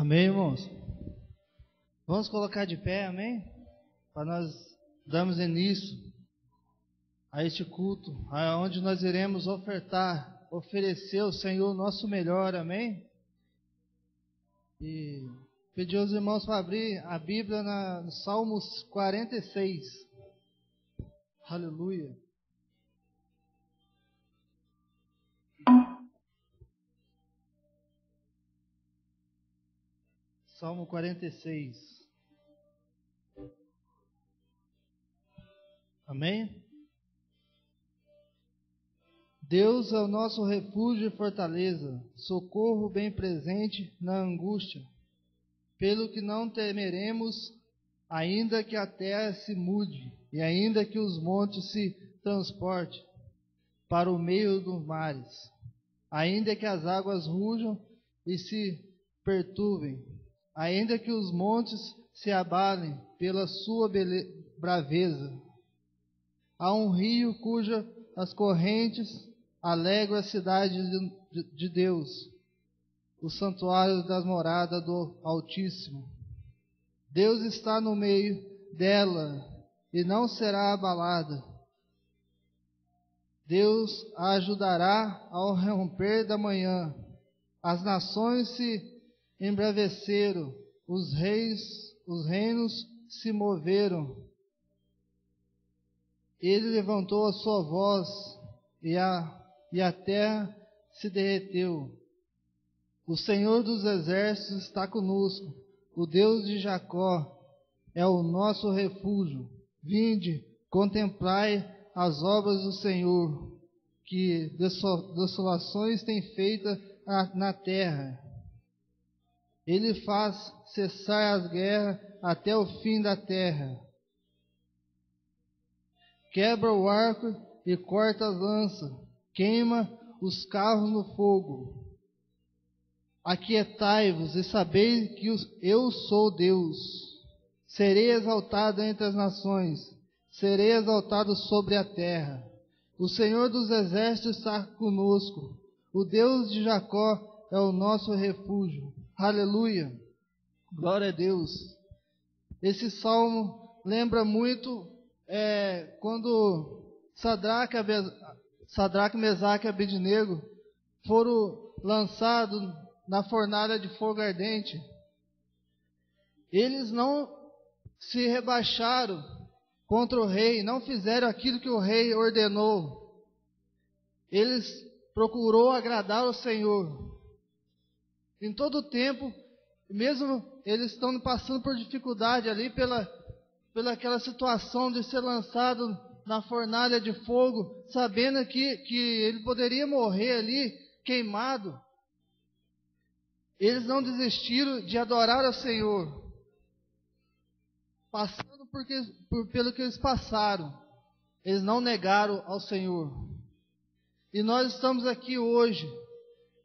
Amém, irmãos? Vamos colocar de pé, amém? Para nós darmos início a este culto, onde nós iremos oferecer ao Senhor o nosso melhor, amém? E pedir aos irmãos para abrir a Bíblia no Salmos 46. Aleluia. Salmo 46. Amém? Deus é o nosso refúgio e fortaleza, socorro bem presente na angústia. Pelo que não temeremos, ainda que a terra se mude, e ainda que os montes se transportem para o meio dos mares, ainda que as águas rujam e se perturbem, ainda que os montes se abalem pela sua braveza. Há um rio cujas as correntes alegram a cidade de Deus, o santuário das moradas do Altíssimo. Deus está no meio dela e não será abalada. Deus a ajudará ao romper da manhã. As nações se embraveceram, os reinos se moveram. Ele levantou a sua voz e a terra se derreteu. O Senhor dos exércitos está conosco. O Deus de Jacó é o nosso refúgio. Vinde, contemplai as obras do Senhor, que desolações tem feito na terra. Ele faz cessar as guerras até o fim da terra. Quebra o arco e corta as lanças, queima os carros no fogo. Aquietai-vos e sabei que eu sou Deus. Serei exaltado entre as nações, serei exaltado sobre a terra. O Senhor dos exércitos está conosco. O Deus de Jacó é o nosso refúgio. Aleluia. Glória a Deus. Esse salmo lembra muito quando Sadraque, Mesaque e Abednego foram lançados na fornalha de fogo ardente. Eles não se rebaixaram contra o rei, não fizeram aquilo que o rei ordenou. Eles procurou agradar o Senhor. Em todo o tempo, mesmo eles estão passando por dificuldade ali pelaquela situação de ser lançado na fornalha de fogo, sabendo que ele poderia morrer ali queimado. Eles não desistiram de adorar ao Senhor, passando pelo que eles passaram. Eles não negaram ao Senhor. E nós estamos aqui hoje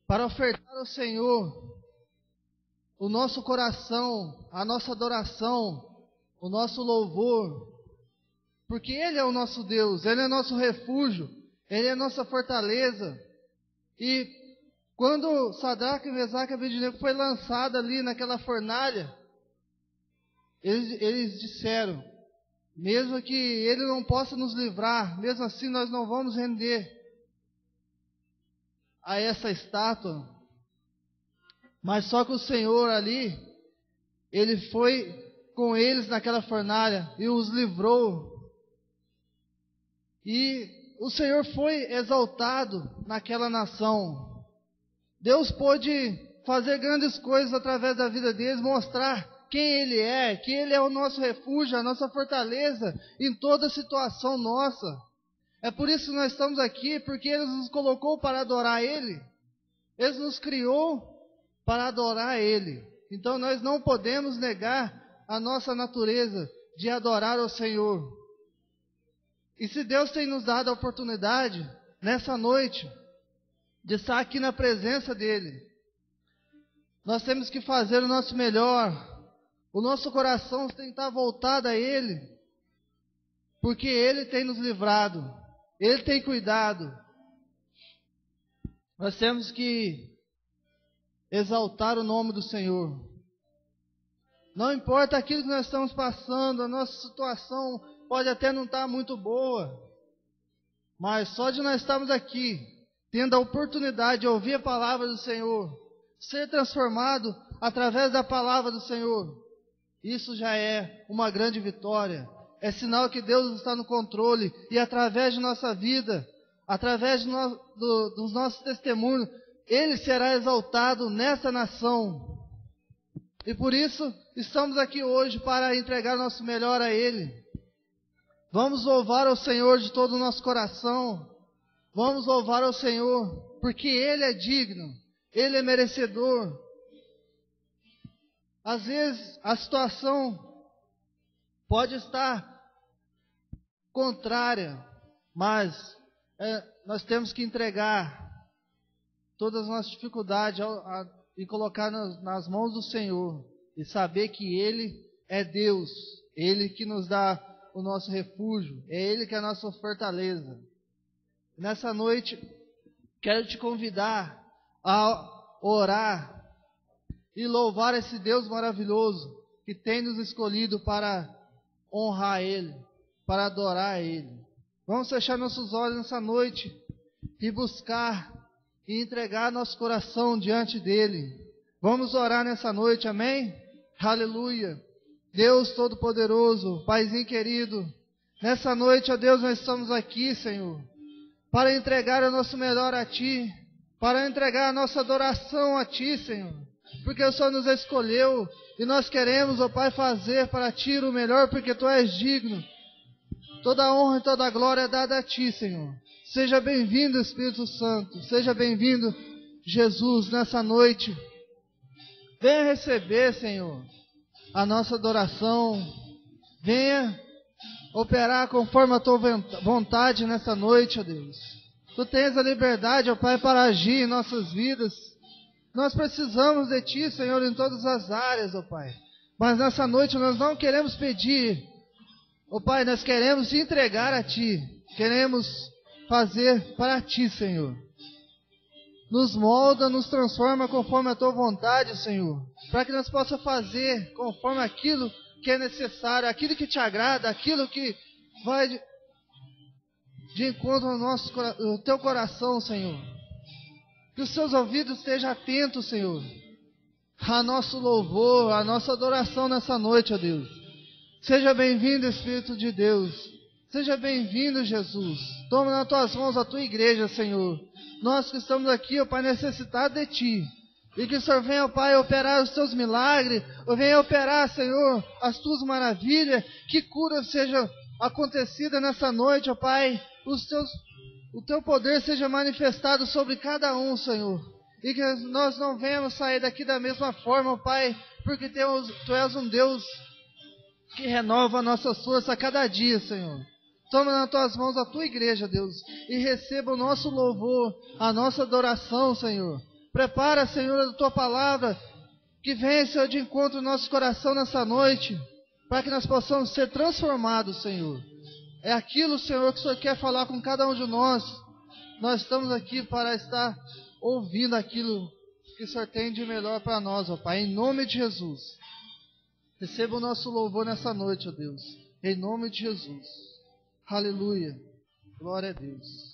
para ofertar ao Senhor o nosso coração, a nossa adoração, o nosso louvor, porque Ele é o nosso Deus, Ele é nosso refúgio, Ele é nossa fortaleza. E quando Sadraque, Mesaque e Abednego foi lançado ali naquela fornalha, eles disseram, mesmo que Ele não possa nos livrar, mesmo assim nós não vamos render a essa estátua. Mas só que o Senhor ali, Ele foi com eles naquela fornalha e os livrou. E o Senhor foi exaltado naquela nação. Deus pôde fazer grandes coisas através da vida deles, mostrar quem Ele é, que Ele é o nosso refúgio, a nossa fortaleza em toda situação nossa. É por isso que nós estamos aqui, porque Ele nos colocou para adorar Ele. Ele nos criou para adorar Ele. Então nós não podemos negar a nossa natureza de adorar ao Senhor. E se Deus tem nos dado a oportunidade, nessa noite, de estar aqui na presença dEle, nós temos que fazer o nosso melhor. O nosso coração tem que estar voltado a Ele, porque Ele tem nos livrado, Ele tem cuidado. Nós temos que exaltar o nome do Senhor. Não importa aquilo que nós estamos passando, a nossa situação pode até não estar muito boa, mas só de nós estarmos aqui, tendo a oportunidade de ouvir a palavra do Senhor, ser transformado através da palavra do Senhor, isso já é uma grande vitória. É sinal que Deus está no controle e através de nossa vida, através dos nossos testemunhos, Ele será exaltado nessa nação. E por isso, estamos aqui hoje para entregar nosso melhor a Ele. Vamos louvar ao Senhor de todo o nosso coração. Vamos louvar ao Senhor, porque Ele é digno, Ele é merecedor. Às vezes, a situação pode estar contrária, mas nós temos que entregar todas as nossas dificuldades e colocar nas mãos do Senhor, e saber que Ele é Deus, Ele que nos dá o nosso refúgio, é Ele que é a nossa fortaleza. Nessa noite, quero te convidar a orar e louvar esse Deus maravilhoso que tem nos escolhido para honrar Ele, para adorar Ele. Vamos fechar nossos olhos nessa noite e buscar e entregar nosso coração diante dEle. Vamos orar nessa noite, amém? Aleluia. Deus Todo-Poderoso, Paizinho querido, nessa noite, ó Deus, nós estamos aqui, Senhor, para entregar o nosso melhor a Ti, para entregar a nossa adoração a Ti, Senhor, porque o Senhor nos escolheu e nós queremos, ó Pai, fazer para Ti o melhor, porque Tu és digno. Toda a honra e toda a glória é dada a Ti, Senhor. Seja bem-vindo, Espírito Santo. Seja bem-vindo, Jesus, nessa noite. Venha receber, Senhor, a nossa adoração. Venha operar conforme a Tua vontade nessa noite, ó Deus. Tu tens a liberdade, ó Pai, para agir em nossas vidas. Nós precisamos de Ti, Senhor, em todas as áreas, ó Pai. Mas nessa noite nós não queremos pedir, ó Pai, nós queremos te entregar a Ti. Queremos fazer para Ti, Senhor. Nos molda, nos transforma conforme a Tua vontade, Senhor. Para que nós possamos fazer conforme aquilo que é necessário, aquilo que Te agrada, aquilo que vai de encontro ao Teu coração, Senhor. Que os Seus ouvidos estejam atentos, Senhor, a nosso louvor, a nossa adoração nessa noite, ó Deus. Seja bem-vindo, Espírito de Deus. Seja bem-vindo, Jesus. Toma nas Tuas mãos a Tua igreja, Senhor. Nós que estamos aqui, ó Pai, necessitados de Ti. E que o Senhor venha, ó Pai, operar os Teus milagres. Ou venha operar, Senhor, as Tuas maravilhas. Que cura seja acontecida nessa noite, ó Pai. O Teu poder seja manifestado sobre cada um, Senhor. E que nós não venhamos sair daqui da mesma forma, ó Pai. Porque Tu és um Deus que renova a nossa força a cada dia, Senhor. Toma nas Tuas mãos a Tua igreja, Deus, e receba o nosso louvor, a nossa adoração, Senhor. Prepara, Senhor, a Tua palavra, que venha, Senhor, de encontro no nosso coração nessa noite, para que nós possamos ser transformados, Senhor. É aquilo, Senhor, que o Senhor quer falar com cada um de nós. Nós estamos aqui para estar ouvindo aquilo que o Senhor tem de melhor para nós, ó Pai, em nome de Jesus. Receba o nosso louvor nessa noite, ó Deus, em nome de Jesus. Aleluia. Glória a Deus.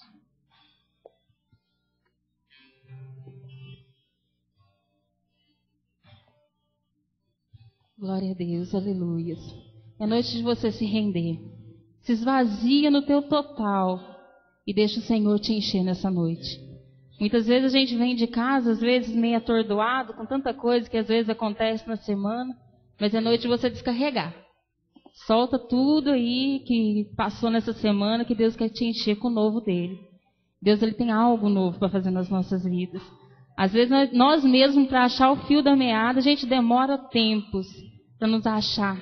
Glória a Deus, aleluia. É noite de você se render. Se esvazia no teu total e deixa o Senhor te encher nessa noite. Muitas vezes a gente vem de casa, às vezes meio atordoado, com tanta coisa que às vezes acontece na semana, mas é noite de você descarregar. Solta tudo aí que passou nessa semana, que Deus quer te encher com o novo dele. Deus, ele tem algo novo para fazer nas nossas vidas. Às vezes nós mesmos, para achar o fio da meada, a gente demora tempos para nos achar.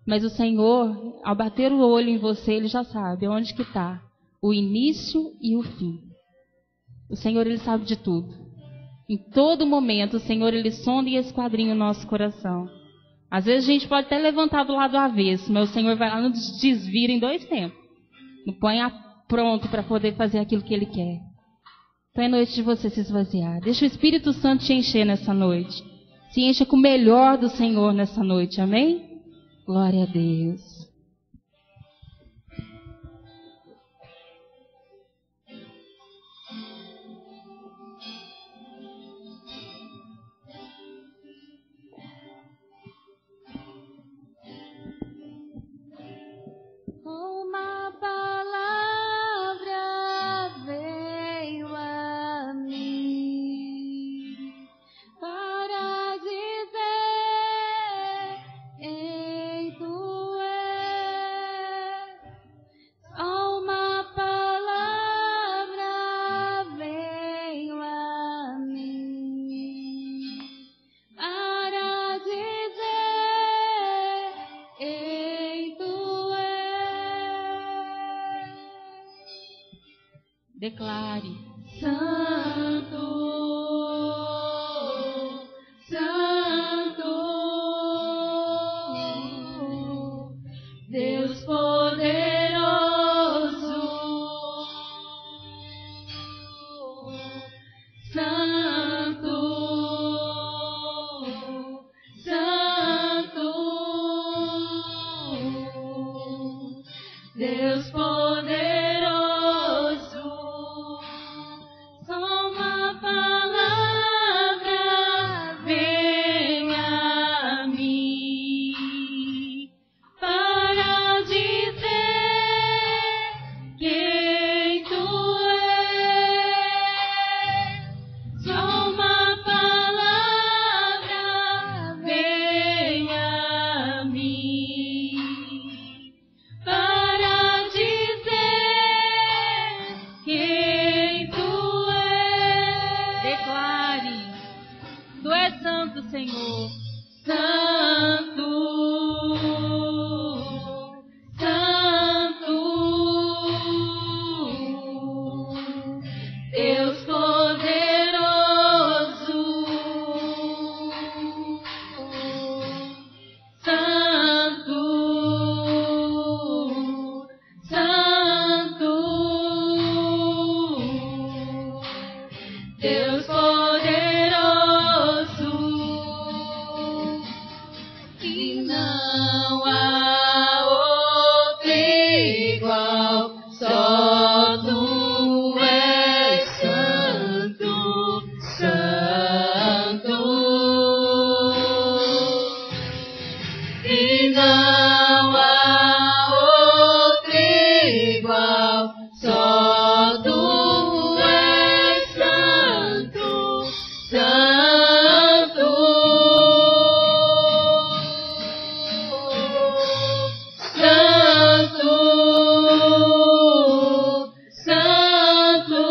Mas o Senhor, ao bater o olho em você, Ele já sabe onde que está o início e o fim. O Senhor, Ele sabe de tudo. Em todo momento, o Senhor, Ele sonda e esquadrinha o nosso coração. Às vezes a gente pode até levantar do lado avesso, mas o Senhor vai lá e nos desvira em 2 tempos. Nos põe pronto para poder fazer aquilo que Ele quer. Então é noite de você se esvaziar. Deixa o Espírito Santo te encher nessa noite. Se encha com o melhor do Senhor nessa noite, amém? Glória a Deus. Uma palavra veio a mim para dizer: quem tu és. Só uma palavra veio a mim para dizer: quem tu és. Declare. Santo, Santo, Deus poderoso. Santo, Santo, Deus poderoso. Só uma palavra vem a mim para dizer: quem tu és. Só uma palavra vem a mim para dizer: quem tu és. Declare. Tu és santo, Senhor. Santo, Santo, Deus poderoso. Santo, Santo, Deus poderoso. E não há outro igual, só tu és santo, santo. E não há outro igual, só tu és santo, santo. Santo, Santo,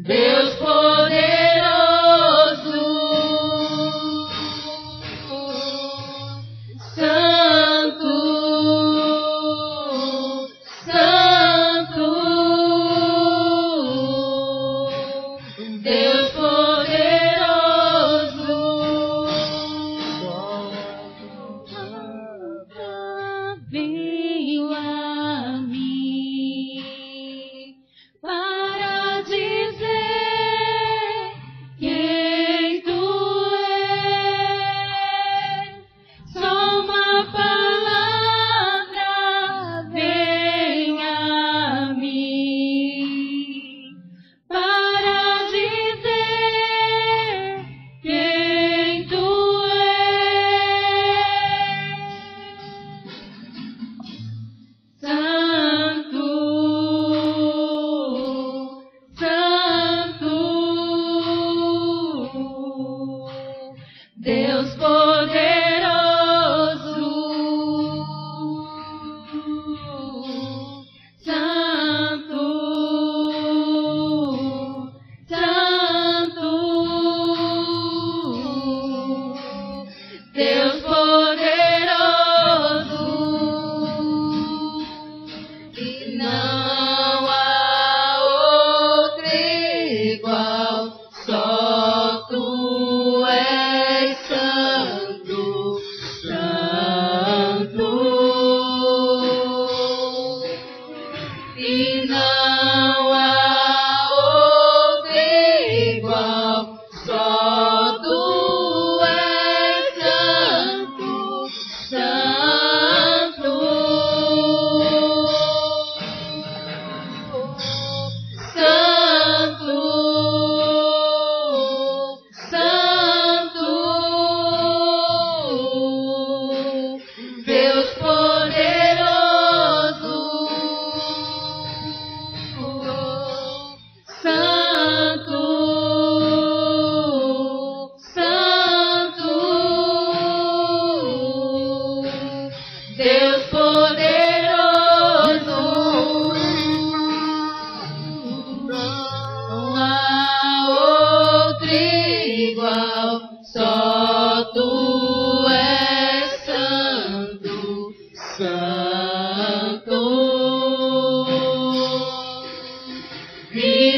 Deus poderoso. Santo, Santo, Deus poderoso. Veio a mim para dizer: quem tu és. Só uma palavra vem a mim para dizer: quem tu és. Santo, Santo, Deus poderoso. Santo, Santo, Deus poderoso. E não há outro igual, só tu és santo, santo. E não há outro igual,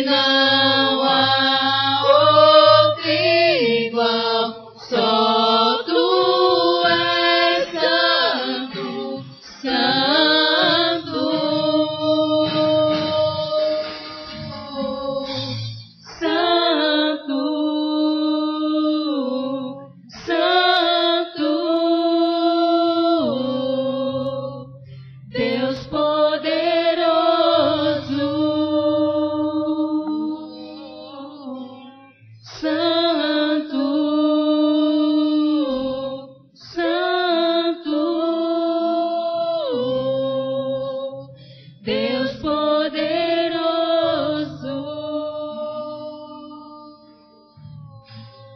não há outro igual, só tu és santo, santo, santo, santo, Deus poderoso, santo, santo, Deus poderoso.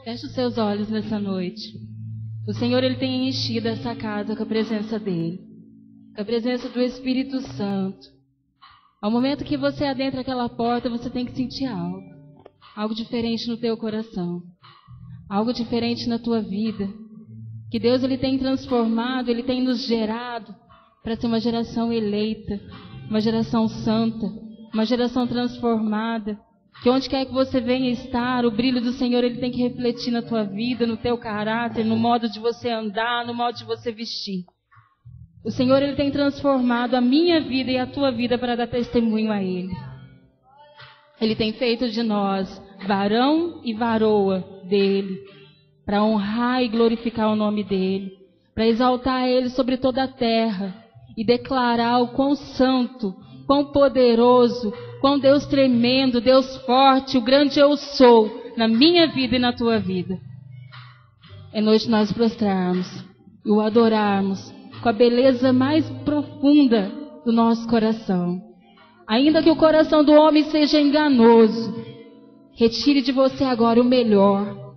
Feche os seus olhos nessa noite. O Senhor, Ele tem enchido essa casa com a presença dEle, com a presença do Espírito Santo. Ao momento que você adentra aquela porta, você tem que sentir algo diferente no teu coração, algo diferente na tua vida, que Deus Ele tem transformado, Ele tem nos gerado para ser uma geração eleita, uma geração santa, uma geração transformada, que onde quer que você venha estar, o brilho do Senhor Ele tem que refletir na tua vida, no teu caráter, no modo de você andar, no modo de você vestir. O Senhor, Ele tem transformado a minha vida e a tua vida para dar testemunho a Ele. Ele tem feito de nós varão e varoa dEle, para honrar e glorificar o nome dEle, para exaltar Ele sobre toda a terra e declarar o quão santo, quão poderoso, quão Deus tremendo, Deus forte, o grande eu sou na minha vida e na tua vida. É noite nós prostrarmos e o adorarmos com a beleza mais profunda do nosso coração. Ainda que o coração do homem seja enganoso, retire de você agora o melhor.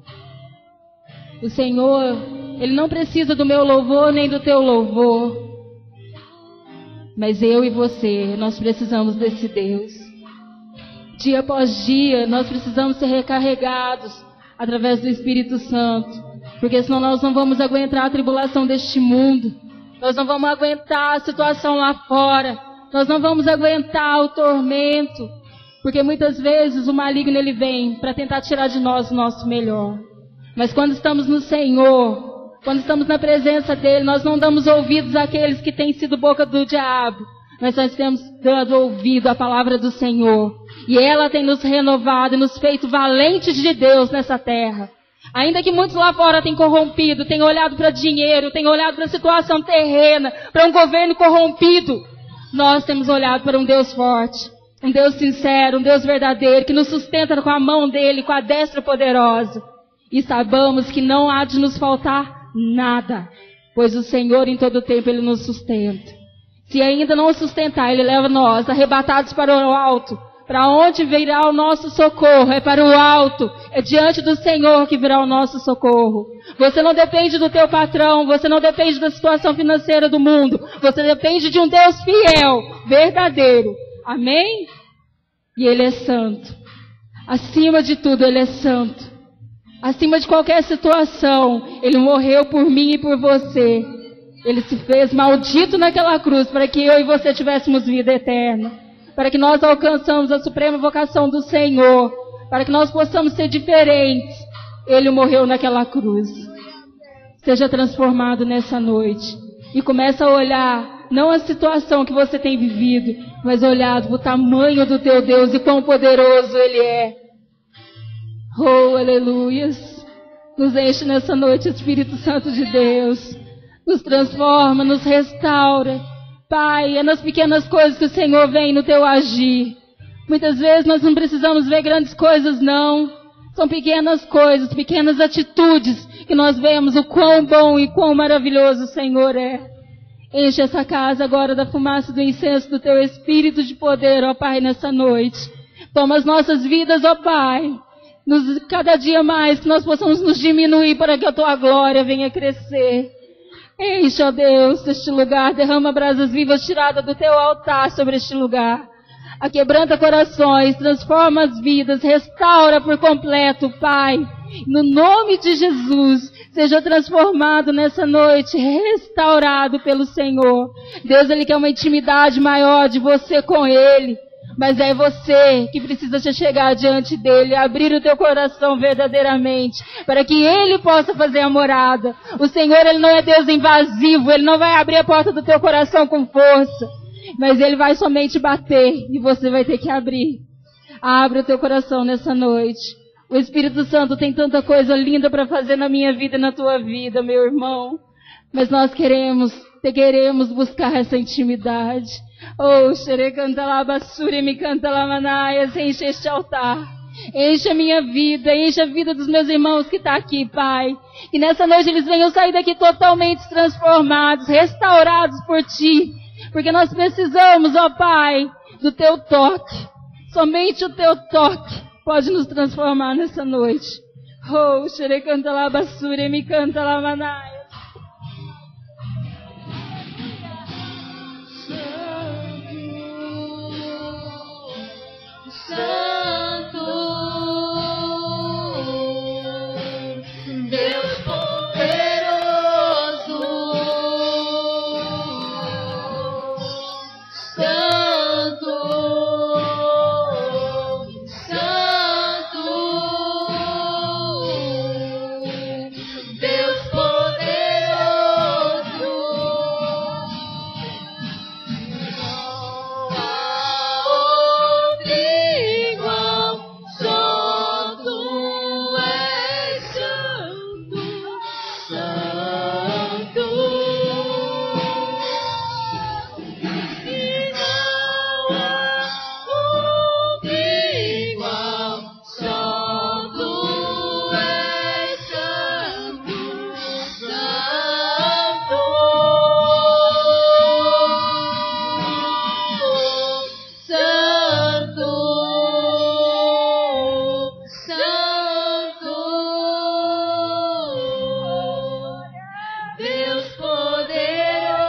O Senhor, Ele não precisa do meu louvor nem do teu louvor, mas eu e você, nós precisamos desse Deus. Dia após dia, nós precisamos ser recarregados através do Espírito Santo, porque senão nós não vamos aguentar a tribulação deste mundo. Nós não vamos aguentar a situação lá fora. Nós não vamos aguentar o tormento. Porque muitas vezes o maligno ele vem para tentar tirar de nós o nosso melhor. Mas quando estamos no Senhor, quando estamos na presença dEle, nós não damos ouvidos àqueles que têm sido boca do diabo. Mas nós temos dado ouvido à palavra do Senhor. E ela tem nos renovado e nos feito valentes de Deus nessa terra. Ainda que muitos lá fora tenham corrompido, tenham olhado para dinheiro, tenham olhado para a situação terrena, para um governo corrompido, nós temos olhado para um Deus forte, um Deus sincero, um Deus verdadeiro, que nos sustenta com a mão dEle, com a destra poderosa. E saibamos que não há de nos faltar nada, pois o Senhor em todo tempo Ele nos sustenta. Se ainda não sustentar, Ele leva nós arrebatados para o alto. Para onde virá o nosso socorro? É para o alto. É diante do Senhor que virá o nosso socorro. Você não depende do teu patrão. Você não depende da situação financeira do mundo. Você depende de um Deus fiel, verdadeiro. Amém? E Ele é santo. Acima de tudo, Ele é santo. Acima de qualquer situação, Ele morreu por mim e por você. Ele se fez maldito naquela cruz para que eu e você tivéssemos vida eterna. Para que nós alcançamos a suprema vocação do Senhor, para que nós possamos ser diferentes. Ele morreu naquela cruz. Seja transformado nessa noite e comece a olhar, não a situação que você tem vivido, mas olhar o tamanho do teu Deus e quão poderoso Ele é. Oh, aleluias! Nos enche nessa noite, Espírito Santo de Deus. Nos transforma, nos restaura. Pai, é nas pequenas coisas que o Senhor vem no teu agir. Muitas vezes nós não precisamos ver grandes coisas, não. São pequenas coisas, pequenas atitudes que nós vemos o quão bom e quão maravilhoso o Senhor é. Enche essa casa agora da fumaça do incenso do teu Espírito de poder, ó Pai, nessa noite. Toma as nossas vidas, ó Pai. Cada dia mais que nós possamos nos diminuir para que a tua glória venha crescer. Enche, ó Deus, este lugar, derrama brasas vivas tiradas do teu altar sobre este lugar. Aquebranta corações, transforma as vidas, restaura por completo, Pai. No nome de Jesus, seja transformado nessa noite, restaurado pelo Senhor. Deus, Ele quer uma intimidade maior de você com Ele. Mas é você que precisa se chegar diante dele, abrir o teu coração verdadeiramente, para que ele possa fazer a morada. O Senhor, ele não é Deus invasivo, ele não vai abrir a porta do teu coração com força, mas ele vai somente bater e você vai ter que abrir. Abra o teu coração nessa noite. O Espírito Santo tem tanta coisa linda para fazer na minha vida e na tua vida, meu irmão. Mas nós queremos buscar essa intimidade. Oh, xerecanta lá, basura, me canta lá, manaias, enche este altar. Enche a minha vida, enche a vida dos meus irmãos que estão aqui, Pai. Que nessa noite eles venham sair daqui totalmente transformados, restaurados por Ti. Porque nós precisamos, ó Pai, do Teu toque. Somente o Teu toque pode nos transformar nessa noite. Oh, xerecanta lá, basura, me canta lá, manaias. Santo, Deus poderoso, Santo, Santo, Deus poderoso, não há outro igual, só Tu és santo, santo, e não há outro igual, só Tu és santo, santo, santo, santo, Deus poderoso,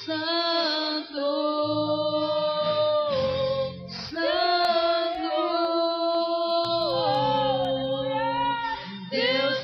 santo, santo, Deus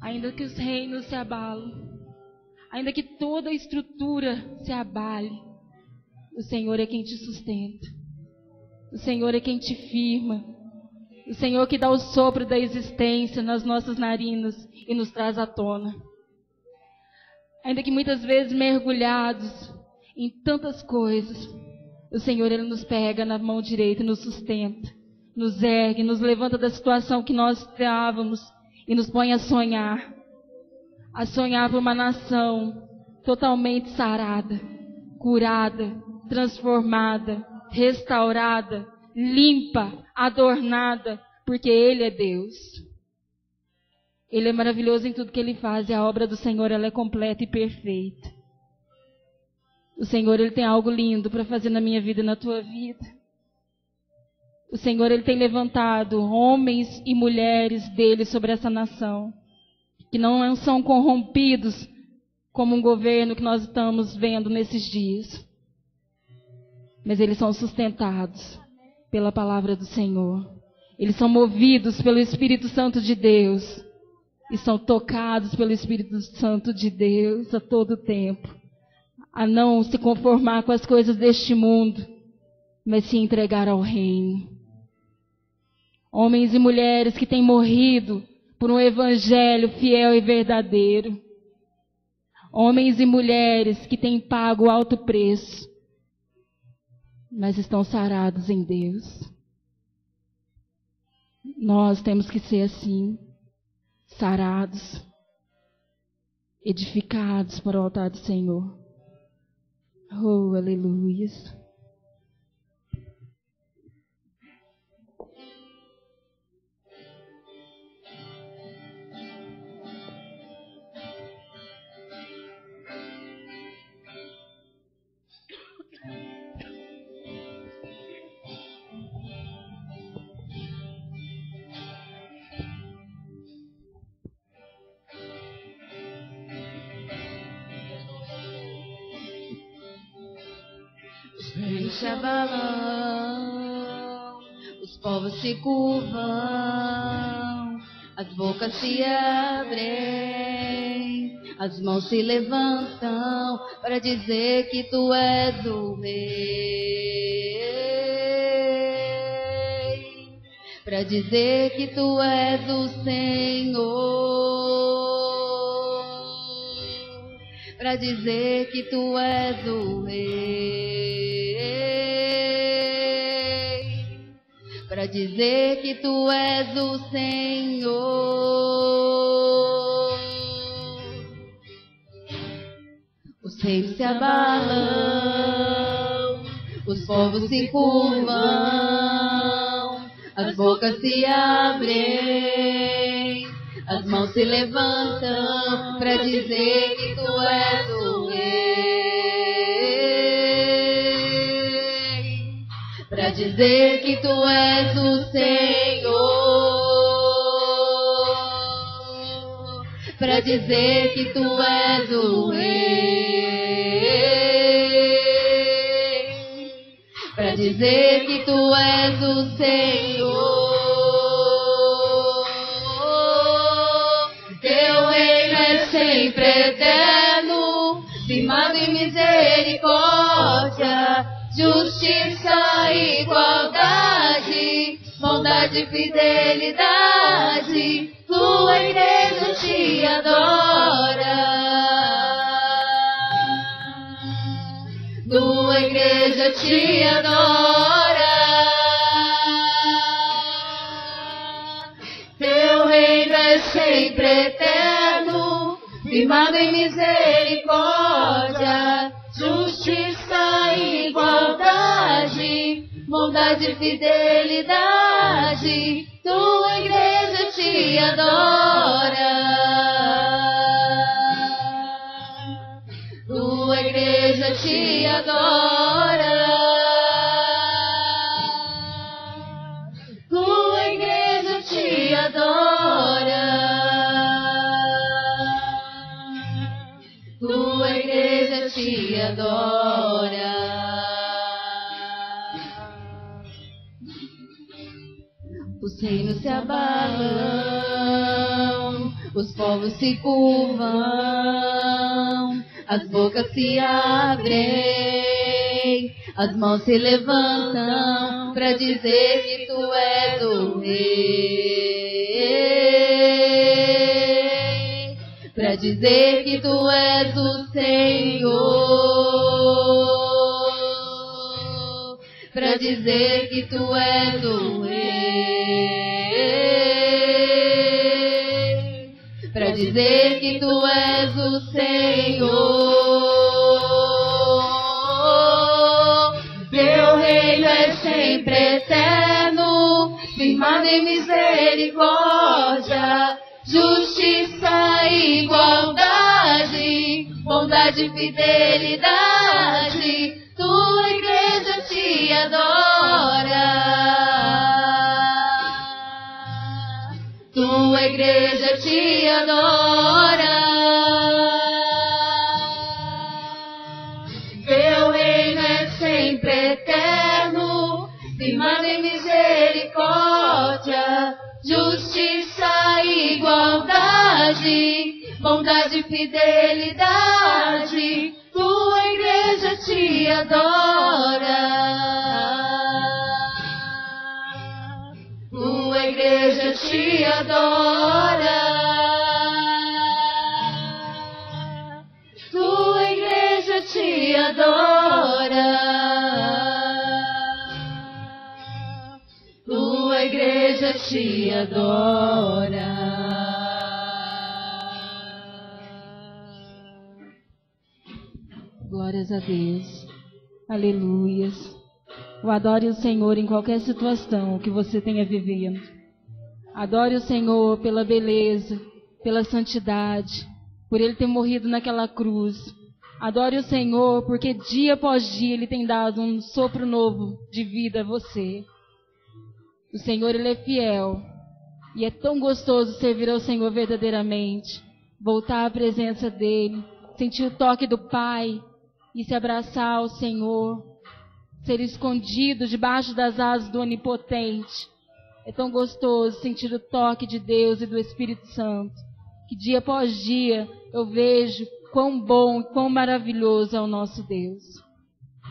Ainda que os reinos se abalem, ainda que toda a estrutura se abale, o Senhor é quem te sustenta. O Senhor é quem te firma. O Senhor que dá o sopro da existência nas nossas narinas e nos traz à tona. Ainda que muitas vezes mergulhados em tantas coisas, o Senhor, Ele nos pega na mão direita e nos sustenta, nos ergue, nos levanta da situação que nós estávamos e nos põe a sonhar por uma nação totalmente sarada, curada, transformada, restaurada, limpa, adornada, porque Ele é Deus. Ele é maravilhoso em tudo que Ele faz e a obra do Senhor, ela é completa e perfeita. O Senhor, Ele tem algo lindo para fazer na minha vida e na tua vida. O Senhor, Ele tem levantado homens e mulheres dEle sobre essa nação, que não são corrompidos como um governo que nós estamos vendo nesses dias, mas eles são sustentados pela palavra do Senhor. Eles são movidos pelo Espírito Santo de Deus e são tocados pelo Espírito Santo de Deus a todo tempo, a não se conformar com as coisas deste mundo, mas se entregar ao reino. Homens e mulheres que têm morrido por um evangelho fiel e verdadeiro. Homens e mulheres que têm pago alto preço, mas estão sarados em Deus. Nós temos que ser assim, sarados, edificados para o altar do Senhor. Oh, aleluia. Os reinos se abalam, os povos se curvam, as bocas se abrem, as mãos se levantam para dizer que tu és o Rei, para dizer que tu és o Senhor, para dizer que tu és o Rei, para dizer que tu és o Senhor. Os reinos se abalam, os povos se curvam, as bocas se abrem, as mãos se levantam para dizer que tu és o Rei, para dizer que tu és o Senhor, para dizer que tu és o Rei, para dizer que tu és o Senhor. Teu reino é sempre eterno, firmado em misericórdia, justiça e igualdade, bondade e fidelidade. Tua igreja te adora, tua igreja te adora. Teu reino é sempre eterno, firmado em misericórdia, justiça e igualdade, bondade e fidelidade. Tua igreja te adora, tua igreja te adora, tua igreja te adora, tua igreja te adora. Os reinos se abalam, os povos se curvam, as bocas se abrem, as mãos se levantam para dizer que tu és o Rei, para dizer que tu és o Senhor, para dizer que tu és o Rei, para dizer que tu és o Senhor. Teu reino é sempre eterno, firmado em misericórdia, justiça e igualdade, bondade e fidelidade. Tua igreja te adora, tua igreja te adora. Teu reino é sempre eterno, firmado em misericórdia, justiça e igualdade, bondade e fidelidade. Tua igreja te adora, tua igreja te adora, adora. Tua igreja te adora. Glórias a Deus. Aleluias. Eu adore o Senhor em qualquer situação que você tenha vivido. Adore o Senhor pela beleza, pela santidade, por Ele ter morrido naquela cruz. Adore o Senhor porque dia após dia Ele tem dado um sopro novo de vida a você. O Senhor, Ele é fiel. E é tão gostoso servir ao Senhor verdadeiramente. Voltar à presença dEle, sentir o toque do Pai e se abraçar ao Senhor. Ser escondido debaixo das asas do Onipotente. É tão gostoso sentir o toque de Deus e do Espírito Santo. Que dia após dia eu vejo quão bom e quão maravilhoso é o nosso Deus.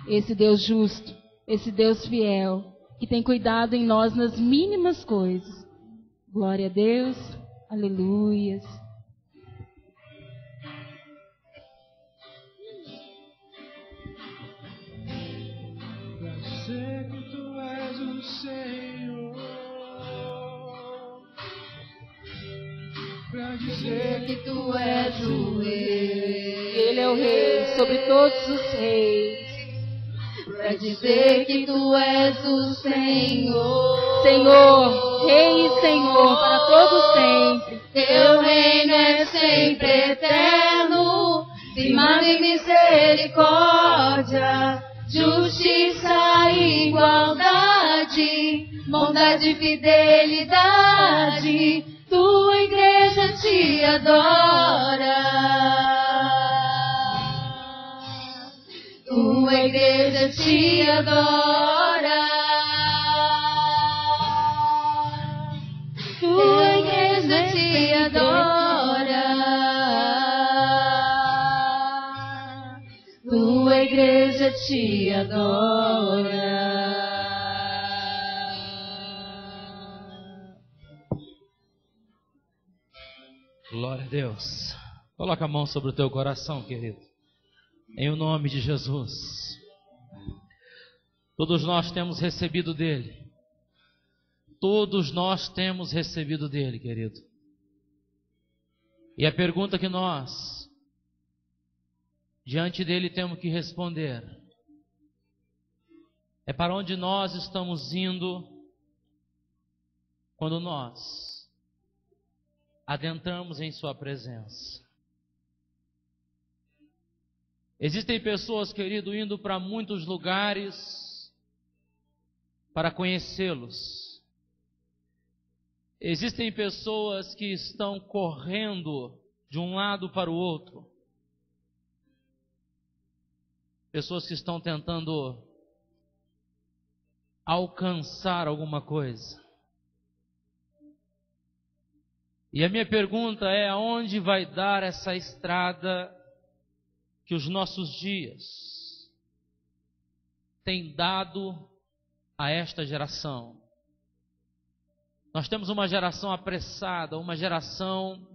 Esse Deus justo, esse Deus fiel, que tem cuidado em nós nas mínimas coisas. Glória a Deus, aleluias. Pra dizer que tu és o Senhor, pra dizer Que tu és o Rei. Ele é o Rei sobre todos os reis. Pra dizer que tu és o Senhor. Senhor, Rei e Senhor, para todo sempre. Teu reino é sempre eterno, firmado em misericórdia, justiça e igualdade, bondade e fidelidade. Tua igreja te adora. Tua igreja te adora. Tua igreja te adora. Tua igreja te adora. glória a Deus. Coloca a mão sobre o teu coração, querido. Em o nome de Jesus. Todos nós temos recebido dele. Todos nós temos recebido dele, querido. E a pergunta que nós, diante dele, temos que responder é: para onde nós estamos indo quando nós adentramos em sua presença? Existem pessoas, querido, indo para muitos lugares para conhecê-los. Existem pessoas que estão correndo de um lado para o outro. Pessoas que estão tentando alcançar alguma coisa. E a minha pergunta é: aonde vai dar essa estrada que os nossos dias têm dado a esta geração? Nós temos uma geração apressada, uma geração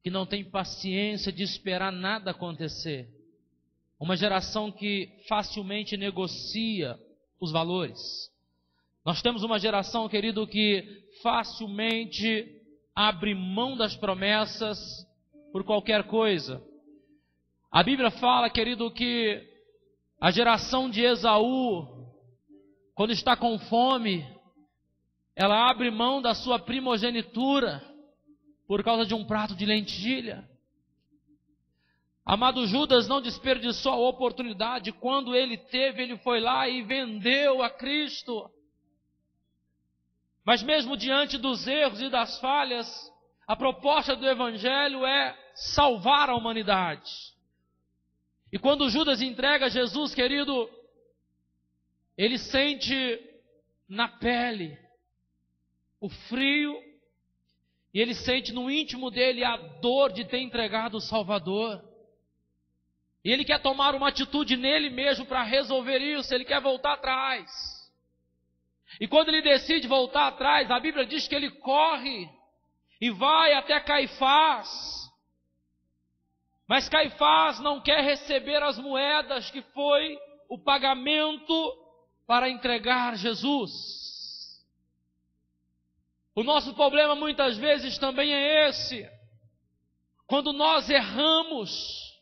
que não tem paciência de esperar nada acontecer. Uma geração que facilmente negocia os valores. Nós temos uma geração, querido, que facilmente abre mão das promessas por qualquer coisa. A Bíblia fala, querido, que a geração de Esaú, quando está com fome, ela abre mão da sua primogenitura por causa de um prato de lentilha. Amado, Judas não desperdiçou a oportunidade. Quando ele teve, ele foi lá e vendeu a Cristo. Mas mesmo diante dos erros e das falhas, a proposta do Evangelho é salvar a humanidade. E quando Judas entrega Jesus, querido, ele sente na pele o frio, e ele sente no íntimo dele a dor de ter entregado o Salvador. E ele quer tomar uma atitude nele mesmo para resolver isso. Ele quer voltar atrás. E quando ele decide voltar atrás, a Bíblia diz que ele corre e vai até Caifás. Mas Caifás não quer receber as moedas que foi o pagamento para entregar Jesus. O nosso problema muitas vezes também é esse. Quando nós erramos,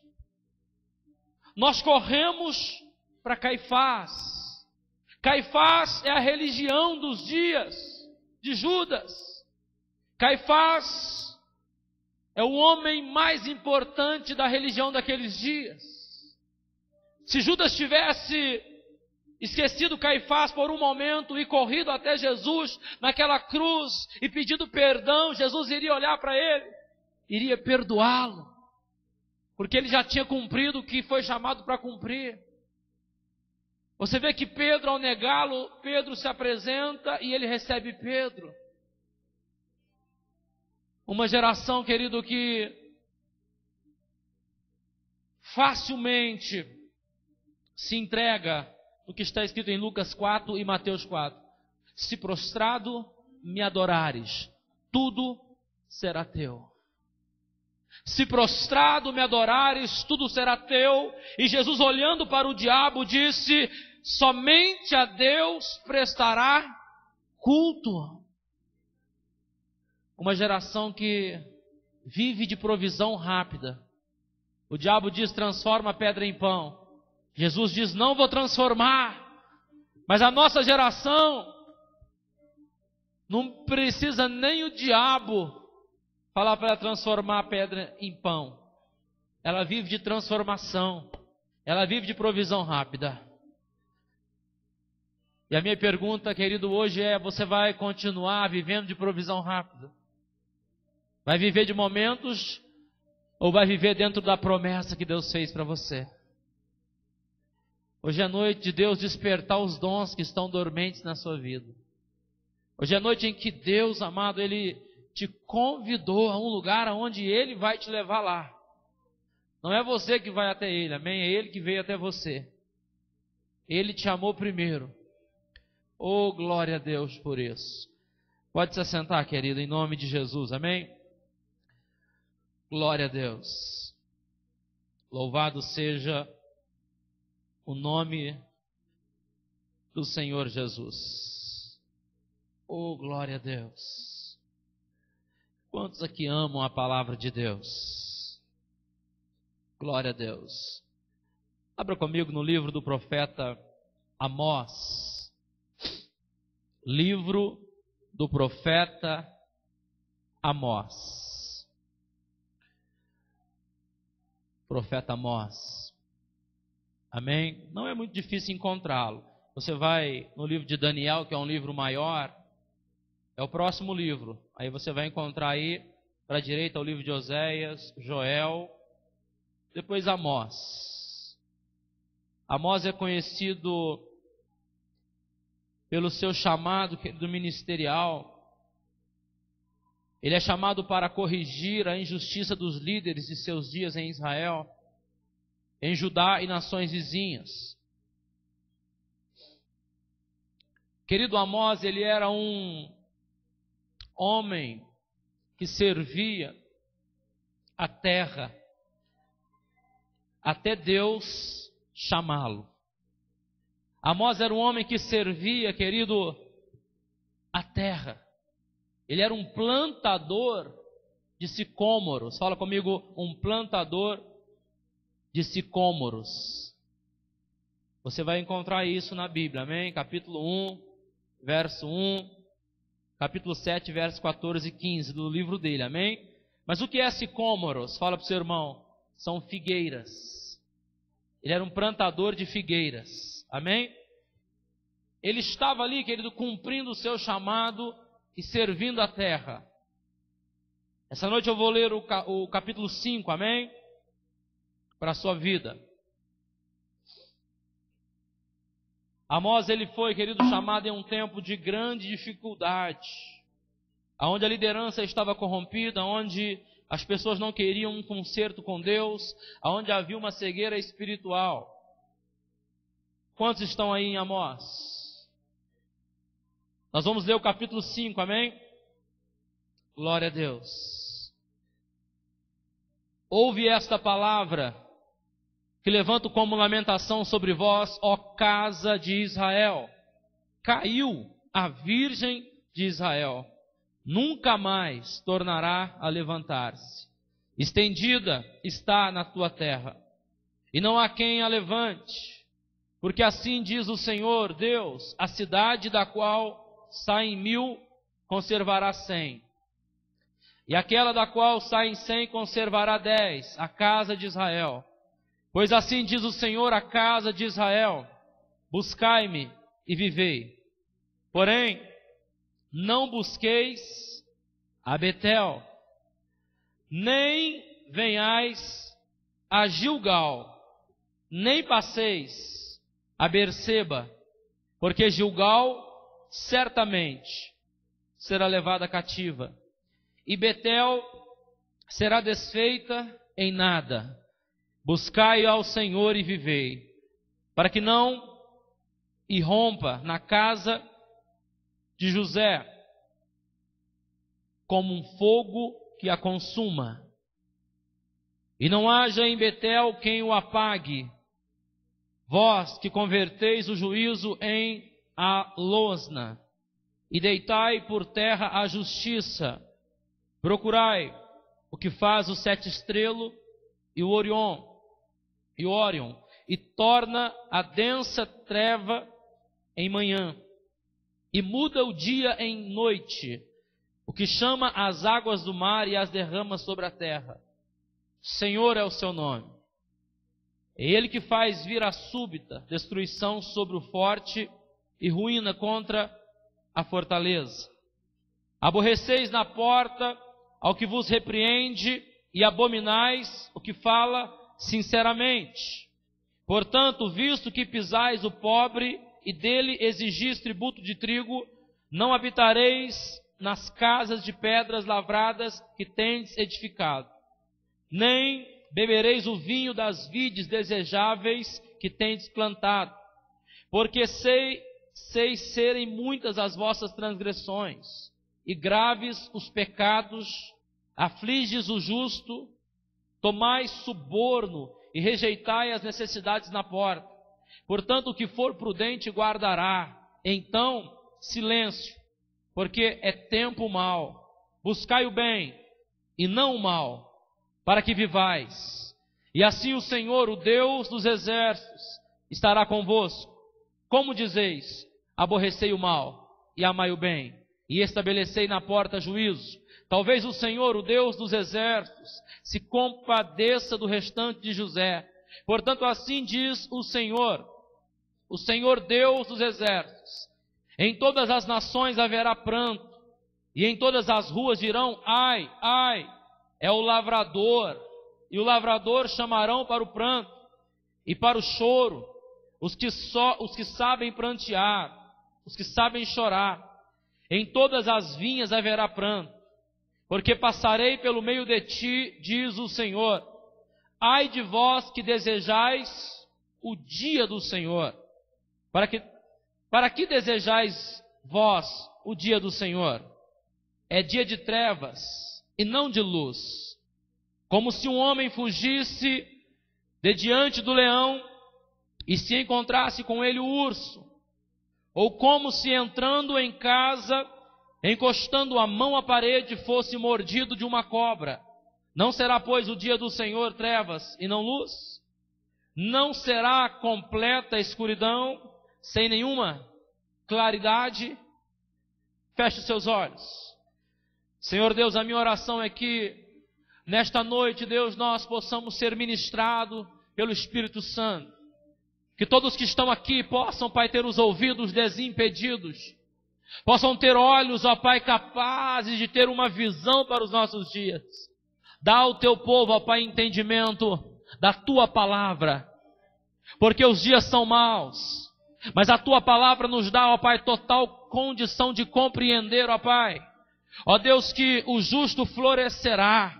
nós corremos para Caifás. Caifás é a religião dos dias de Judas. Caifás é o homem mais importante da religião daqueles dias. Se Judas tivesse esquecido Caifás por um momento e corrido até Jesus naquela cruz e pedido perdão, Jesus iria olhar para ele, iria perdoá-lo, porque ele já tinha cumprido o que foi chamado para cumprir. Você vê que Pedro, ao negá-lo, Pedro se apresenta e ele recebe Pedro. Uma geração, querido, que facilmente se entrega no que está escrito em Lucas 4 e Mateus 4. Se prostrado me adorares, tudo será teu. Se prostrado me adorares, tudo será teu. E Jesus, olhando para o diabo, disse: somente a Deus prestará culto. Uma geração que vive de provisão rápida. O diabo diz: transforma a pedra em pão. Jesus diz: não vou transformar. Mas a nossa geração não precisa nem o diabo falar para ela transformar a pedra em pão. Ela vive de transformação. Ela vive de provisão rápida. E a minha pergunta, querido, hoje é: você vai continuar vivendo de provisão rápida? Vai viver de momentos ou vai viver dentro da promessa que Deus fez para você? Hoje é noite de Deus despertar os dons que estão dormentes na sua vida. Hoje é noite em que Deus, amado, Ele te convidou a um lugar onde Ele vai te levar lá. Não é você que vai até Ele, amém? É Ele que veio até você. Ele te amou primeiro. Oh, glória a Deus por isso. Pode se assentar, querido, em nome de Jesus, amém? Glória a Deus. Louvado seja o nome do Senhor Jesus. Oh, glória a Deus. Quantos aqui amam a palavra de Deus? Glória a Deus. Abra comigo no livro do profeta Amós. Livro do profeta Amós. Profeta Amós. Amém? Não é muito difícil encontrá-lo. Você vai no livro de Daniel, que é um livro maior, é o próximo livro. Aí você vai encontrar aí, para a direita, o livro de Oséias, Joel, depois Amós. Amós é conhecido pelo seu chamado do ministerial. Ele é chamado para corrigir a injustiça dos líderes de seus dias em Israel, em Judá e nações vizinhas. Querido Amós, ele era um homem que servia a terra até Deus chamá-lo. Amós era um homem que servia, querido, a terra. Ele era um plantador de sicômoros. Fala comigo, um plantador de sicômoros. Você vai encontrar isso na Bíblia, amém? Capítulo 1, verso 1, capítulo 7, verso 14 e 15 do livro dele, amém? Mas o que é sicômoros? Fala para o seu irmão, são figueiras. Ele era um plantador de figueiras, amém? Ele estava ali, querido, cumprindo o seu chamado e servindo a terra. Essa noite eu vou ler o capítulo 5, amém? Para a sua vida. Amós, ele foi, querido, chamado em um tempo de grande dificuldade, onde a liderança estava corrompida, onde as pessoas não queriam um conserto com Deus, onde havia uma cegueira espiritual. Quantos estão aí em Amós? Nós vamos ler o capítulo 5, amém? Glória a Deus. ouve esta palavra, que levanto como lamentação sobre vós, ó casa de Israel. Caiu a virgem de Israel, nunca mais tornará a levantar-se. Estendida está na tua terra, e não há quem a levante. Porque assim diz o Senhor Deus, a cidade da qual saem 1000 conservará 100. E aquela da qual saem 100 conservará 10, a casa de Israel. Pois assim diz o Senhor, a casa de Israel: buscai-me e vivei. Porém, não busqueis a Betel, nem venhais a Gilgal, nem passeis a Berseba, porque Gilgal certamente será levada cativa, e Betel será desfeita em nada. Buscai ao Senhor e vivei, para que não irrompa na casa de José como um fogo que a consuma, e não haja em Betel quem o apague. Vós que converteis o juízo em alosna, e deitai por terra a justiça, procurai o que faz o 7 estrelo e o Orion, e torna a densa treva em manhã, e muda o dia em noite, o que chama as águas do mar e as derrama sobre a terra. Senhor é o seu nome. É Ele que faz vir a súbita destruição sobre o forte e ruína contra a fortaleza. Aborreceis na porta ao que vos repreende e abominais o que fala sinceramente. Portanto, visto que pisais o pobre e dele exigis tributo de trigo, não habitareis nas casas de pedras lavradas que tendes edificado, nem bebereis o vinho das vides desejáveis que tendes plantado, porque sei serem muitas as vossas transgressões, e graves os pecados, afliges o justo, tomais suborno e rejeitai as necessidades na porta. Portanto, o que for prudente guardará. Então, silêncio, porque é tempo mau. Buscai o bem e não o mal, para que vivais. E assim o Senhor, o Deus dos exércitos, estará convosco. Como dizeis, aborrecei o mal e amai o bem, e estabelecei na porta juízo. Talvez o Senhor, o Deus dos exércitos, se compadeça do restante de José. Portanto, assim diz o Senhor Deus dos exércitos: em todas as nações haverá pranto, e em todas as ruas dirão: ai, ai, é o lavrador. E o lavrador chamarão para o pranto e para o choro os que sabem prantear, os que sabem chorar. Em todas as vinhas haverá pranto, porque passarei pelo meio de ti, diz o Senhor. Ai de vós que desejais o dia do Senhor. Para que desejais vós o dia do Senhor? É dia de trevas e não de luz. Como se um homem fugisse de diante do leão e se encontrasse com ele o urso. Ou como se entrando em casa, encostando a mão à parede, fosse mordido de uma cobra. Não será, pois, o dia do Senhor trevas e não luz? Não será completa escuridão, sem nenhuma claridade? Feche os seus olhos. Senhor Deus, a minha oração é que nesta noite, Deus, nós possamos ser ministrados pelo Espírito Santo. Que todos que estão aqui possam, Pai, ter os ouvidos desimpedidos. Possam ter olhos, ó Pai, capazes de ter uma visão para os nossos dias. Dá ao teu povo, ó Pai, entendimento da tua palavra. Porque os dias são maus. Mas a tua palavra nos dá, ó Pai, total condição de compreender, ó Pai. Ó Deus, que o justo florescerá.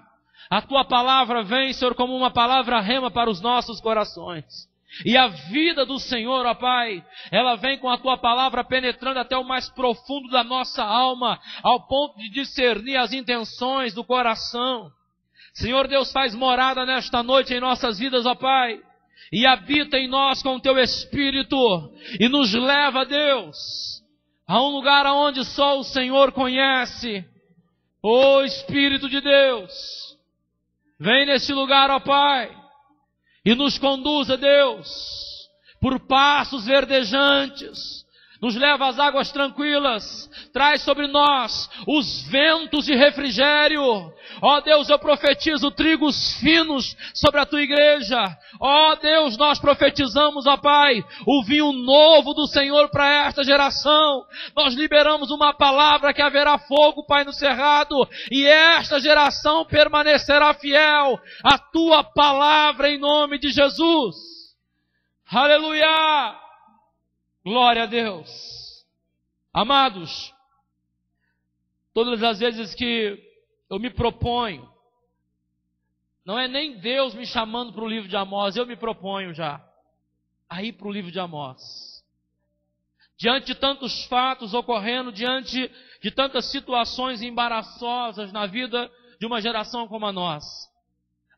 A tua palavra vem, Senhor, como uma palavra rema para os nossos corações. E a vida do Senhor, ó Pai, ela vem com a tua palavra penetrando até o mais profundo da nossa alma, ao ponto de discernir as intenções do coração. Senhor Deus, faz morada nesta noite em nossas vidas, ó Pai, e habita em nós com o Teu Espírito, e nos leva, Deus, a um lugar onde só o Senhor conhece. Ó Espírito de Deus, vem nesse lugar, ó Pai, e nos conduza, Deus, por passos verdejantes, nos leva às águas tranquilas, traz sobre nós os ventos de refrigério. Ó Deus, eu profetizo trigos finos sobre a Tua igreja. Ó Deus, nós profetizamos, ó Pai, o vinho novo do Senhor para esta geração. Nós liberamos uma palavra que haverá fogo, Pai, no cerrado, e esta geração permanecerá fiel à Tua palavra em nome de Jesus. Aleluia! Glória a Deus. Amados, todas as vezes que eu me proponho, não é nem Deus me chamando para o livro de Amós, eu me proponho já a ir para o livro de Amós. Diante de tantos fatos ocorrendo, diante de tantas situações embaraçosas na vida de uma geração como a nossa,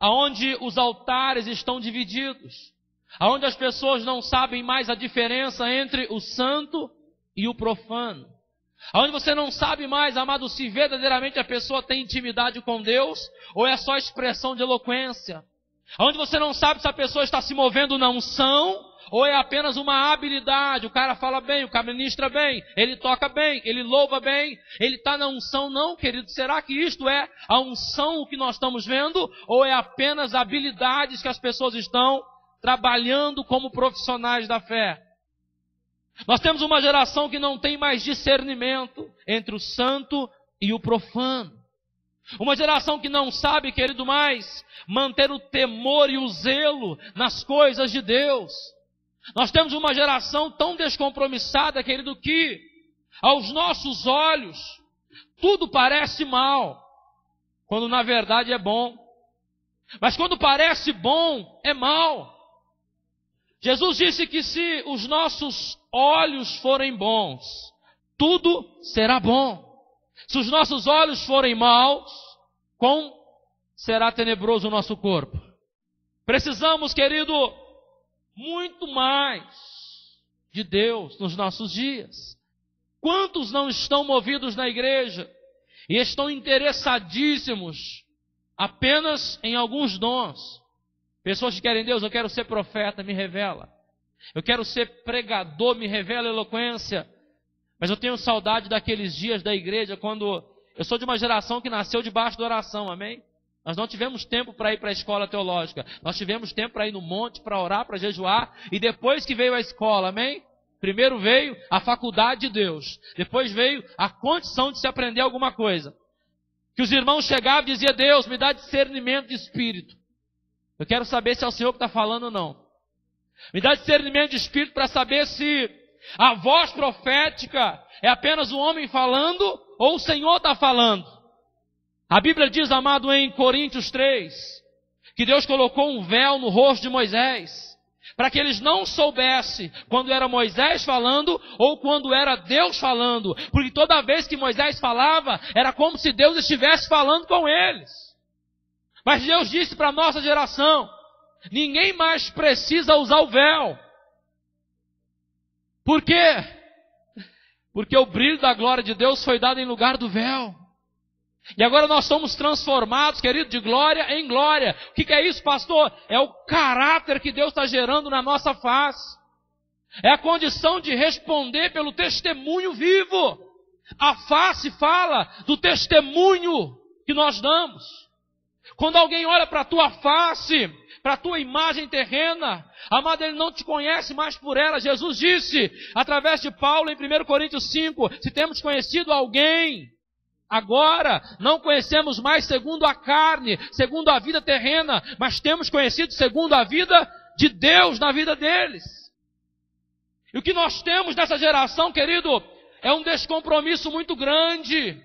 aonde os altares estão divididos, aonde as pessoas não sabem mais a diferença entre o santo e o profano, aonde você não sabe mais, amado, se verdadeiramente a pessoa tem intimidade com Deus ou é só expressão de eloquência, aonde você não sabe se a pessoa está se movendo na unção ou é apenas uma habilidade. O cara fala bem, o cara ministra bem, ele toca bem, ele louva bem, ele está na unção. Não, querido, será que isto é a unção o que nós estamos vendo ou é apenas habilidades que as pessoas estão trabalhando como profissionais da fé? Nós temos uma geração que não tem mais discernimento entre o santo e o profano. Uma geração que não sabe, querido, mais manter o temor e o zelo nas coisas de Deus. Nós temos uma geração tão descompromissada, querido, que aos nossos olhos tudo parece mal, quando na verdade é bom. Mas quando parece bom, é mal. Jesus disse que se os nossos olhos forem bons, tudo será bom. Se os nossos olhos forem maus, como será tenebroso o nosso corpo? Precisamos, querido, muito mais de Deus nos nossos dias. Quantos não estão movidos na igreja e estão interessadíssimos apenas em alguns dons? Pessoas que querem: Deus, eu quero ser profeta, me revela. Eu quero ser pregador, me revela eloquência. Mas eu tenho saudade daqueles dias da igreja, quando eu sou de uma geração que nasceu debaixo da oração, amém? Nós não tivemos tempo para ir para a escola teológica. Nós tivemos tempo para ir no monte, para orar, para jejuar. E depois que veio a escola, amém? Primeiro veio a faculdade de Deus. Depois veio a condição de se aprender alguma coisa. Que os irmãos chegavam e diziam: Deus, me dá discernimento de espírito. Eu quero saber se é o Senhor que está falando ou não. Me dá discernimento de espírito para saber se a voz profética é apenas o homem falando ou o Senhor está falando. A Bíblia diz, amado, em Coríntios 3, que Deus colocou um véu no rosto de Moisés, para que eles não soubessem quando era Moisés falando ou quando era Deus falando, porque toda vez que Moisés falava, era como se Deus estivesse falando com eles. Mas Deus disse para a nossa geração: ninguém mais precisa usar o véu. Por quê? Porque o brilho da glória de Deus foi dado em lugar do véu. E agora nós somos transformados, querido, de glória em glória. O que é isso, pastor? É o caráter que Deus está gerando na nossa face. É a condição de responder pelo testemunho vivo. A face fala do testemunho que nós damos. Quando alguém olha para a tua face, para a tua imagem terrena, amado, ele não te conhece mais por ela. Jesus disse, através de Paulo, em 1 Coríntios 5, se temos conhecido alguém, agora não conhecemos mais segundo a carne, segundo a vida terrena, mas temos conhecido segundo a vida de Deus na vida deles. E o que nós temos nessa geração, querido, é um descompromisso muito grande.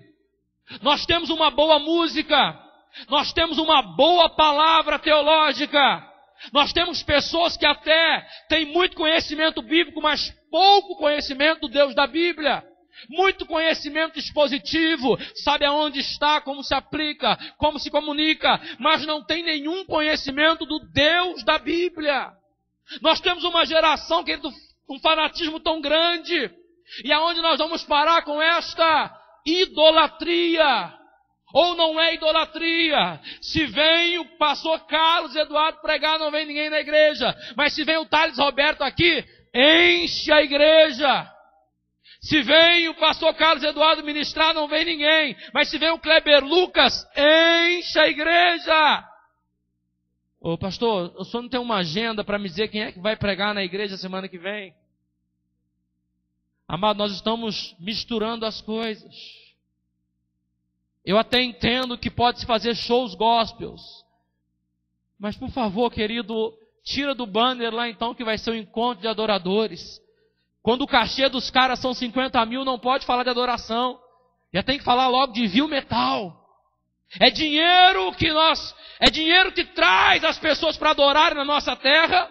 Nós temos uma boa música, nós temos uma boa palavra teológica, nós temos pessoas que até têm muito conhecimento bíblico, mas pouco conhecimento do Deus da Bíblia. muito conhecimento expositivo, sabe aonde está, como se aplica, como se comunica, mas não tem nenhum conhecimento do Deus da Bíblia. Nós temos uma geração, querido, um fanatismo tão grande, e aonde nós vamos parar com esta idolatria? Ou não é idolatria? Se vem o pastor Carlos Eduardo pregar, não vem ninguém na igreja, mas se vem o Thales Roberto aqui, enche a igreja. Se vem o pastor Carlos Eduardo ministrar, não vem ninguém. Mas se vem o Kleber Lucas, enche a igreja. Ô pastor, o senhor não tem uma agenda para me dizer quem é que vai pregar na igreja semana que vem? Amado, nós estamos misturando as coisas. Eu até entendo que pode-se fazer shows gospels. Mas por favor, querido, tira do banner lá então que vai ser um encontro de adoradores. Quando o cachê dos caras são 50 mil, não pode falar de adoração. Já tem que falar logo de vil metal. É dinheiro que traz as pessoas para adorarem na nossa terra?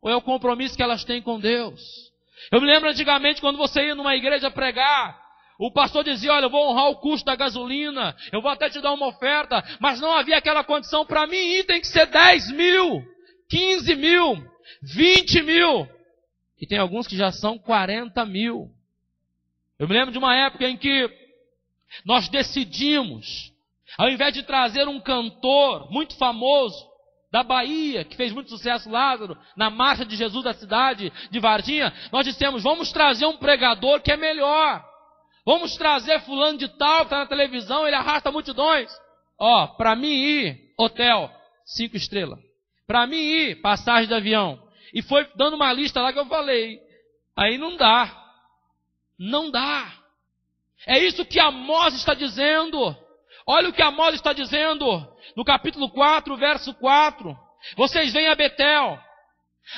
Ou é o compromisso que elas têm com Deus? Eu me lembro antigamente quando você ia numa igreja pregar, o pastor dizia, olha, eu vou honrar o custo da gasolina, eu vou até te dar uma oferta, mas não havia aquela condição. Para mim ir tem que ser 10 mil, 15 mil, 20 mil. E tem alguns que já são 40 mil. Eu me lembro de uma época em que nós decidimos, ao invés de trazer um cantor muito famoso da Bahia, que fez muito sucesso, Lázaro, na marcha de Jesus da cidade de Varginha, nós dissemos, vamos trazer um pregador que é melhor. Vamos trazer fulano de tal, que está na televisão, ele arrasta multidões. Ó, para mim ir, hotel, 5 estrelas. Para mim ir, passagem de avião. E foi dando uma lista lá que eu falei. Aí não dá. Não dá. É isso que Amós está dizendo. Olha o que Amós está dizendo. No capítulo 4, verso 4. Vocês vêm a Betel.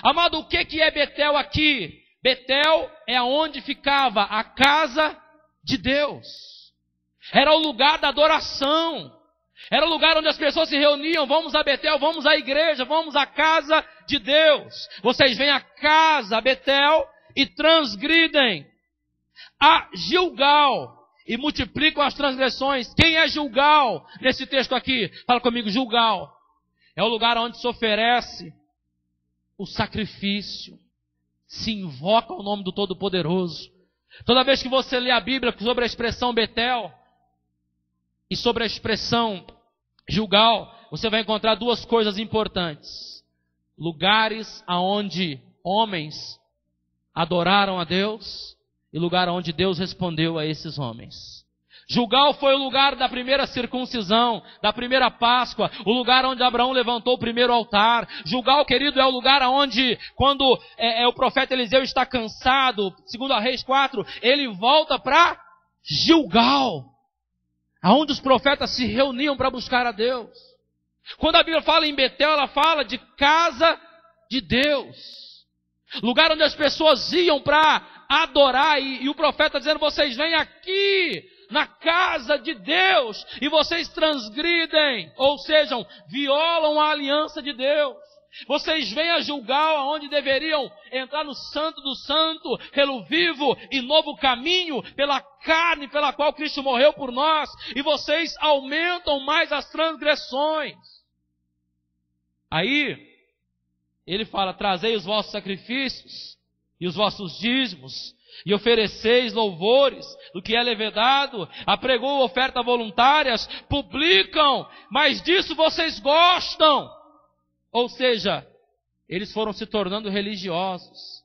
Amado, o que é Betel aqui? Betel é onde ficava a casa de Deus. Era o lugar da adoração. Era o lugar onde as pessoas se reuniam. Vamos a Betel, vamos à igreja, vamos à casa de Deus. Vocês vêm à casa, a Betel, e transgridem a Gilgal e multiplicam as transgressões. Quem é Gilgal nesse texto aqui? Fala comigo, Gilgal. É o lugar onde se oferece o sacrifício. Se invoca o nome do Todo-Poderoso. Toda vez que você lê a Bíblia sobre a expressão Betel e sobre a expressão Gilgal, você vai encontrar duas coisas importantes. Lugares aonde homens adoraram a Deus e lugar onde Deus respondeu a esses homens. Gilgal foi o lugar da primeira circuncisão, da primeira Páscoa, o lugar onde Abraão levantou o primeiro altar. Gilgal, querido, é o lugar onde, quando o profeta Eliseu está cansado, segundo a Reis 4, ele volta para Gilgal, aonde os profetas se reuniam para buscar a Deus. Quando a Bíblia fala em Betel, ela fala de casa de Deus, lugar onde as pessoas iam para adorar, e o profeta dizendo, vocês vêm aqui na casa de Deus e vocês transgridem, ou seja, violam a aliança de Deus. Vocês vêm a Gilgal, onde deveriam entrar no Santo do Santo, pelo vivo e novo caminho, pela carne pela qual Cristo morreu por nós, e vocês aumentam mais as transgressões. Aí, ele fala, trazei os vossos sacrifícios e os vossos dízimos, e ofereceis louvores do que é levedado, apregou ofertas voluntárias, publicam, mas disso vocês gostam. Ou seja, eles foram se tornando religiosos,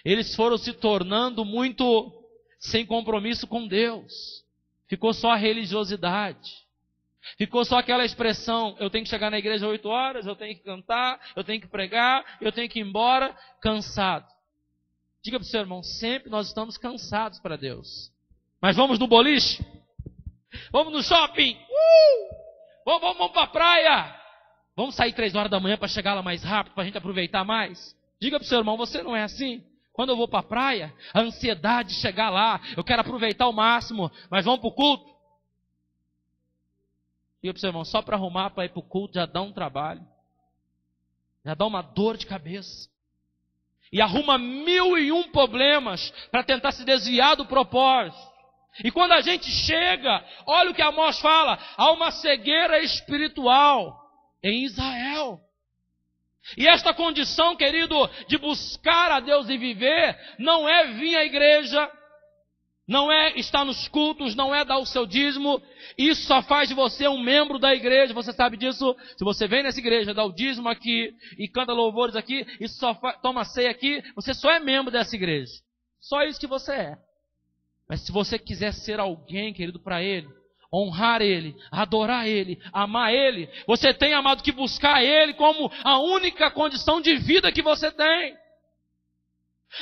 eles foram se tornando muito sem compromisso com Deus, ficou só a religiosidade, ficou só aquela expressão, eu tenho que chegar na igreja 8 horas, eu tenho que cantar, eu tenho que pregar, eu tenho que ir embora, cansado. Diga para o seu irmão, sempre nós estamos cansados para Deus. Mas vamos no boliche? Vamos no shopping? Vamos para a praia? Vamos sair 3 horas da manhã para chegar lá mais rápido, para a gente aproveitar mais? Diga para o seu irmão, você não é assim? Quando eu vou para a praia, a ansiedade de chegar lá, eu quero aproveitar ao máximo, mas vamos para o culto? Diga para o seu irmão, só para arrumar para ir para o culto já dá um trabalho. Já dá uma dor de cabeça. E arruma 1001 problemas para tentar se desviar do propósito. E quando a gente chega, olha o que Amós fala, há uma cegueira espiritual em Israel. E esta condição, querido, de buscar a Deus e viver, não é vir à igreja, não é estar nos cultos, não é dar o seu dízimo. Isso só faz de você um membro da igreja, você sabe disso? Se você vem nessa igreja, dá o dízimo aqui e canta louvores aqui, e toma ceia aqui, você só é membro dessa igreja. Só isso que você é. Mas se você quiser ser alguém, querido, para Ele, honrar Ele, adorar Ele, amar Ele, você tem, amado, que buscar Ele como a única condição de vida que você tem.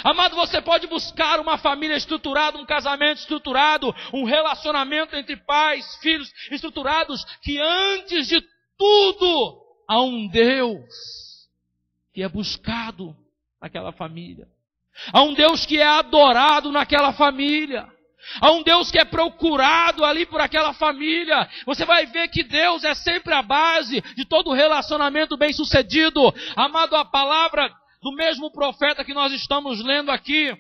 Amado, você pode buscar uma família estruturada, um casamento estruturado, um relacionamento entre pais, filhos estruturados, que antes de tudo há um Deus que é buscado naquela família. Há um Deus que é adorado naquela família. Há um Deus que é procurado ali por aquela família. Você vai ver que Deus é sempre a base de todo relacionamento bem-sucedido. Amado, a palavra do mesmo profeta que nós estamos lendo aqui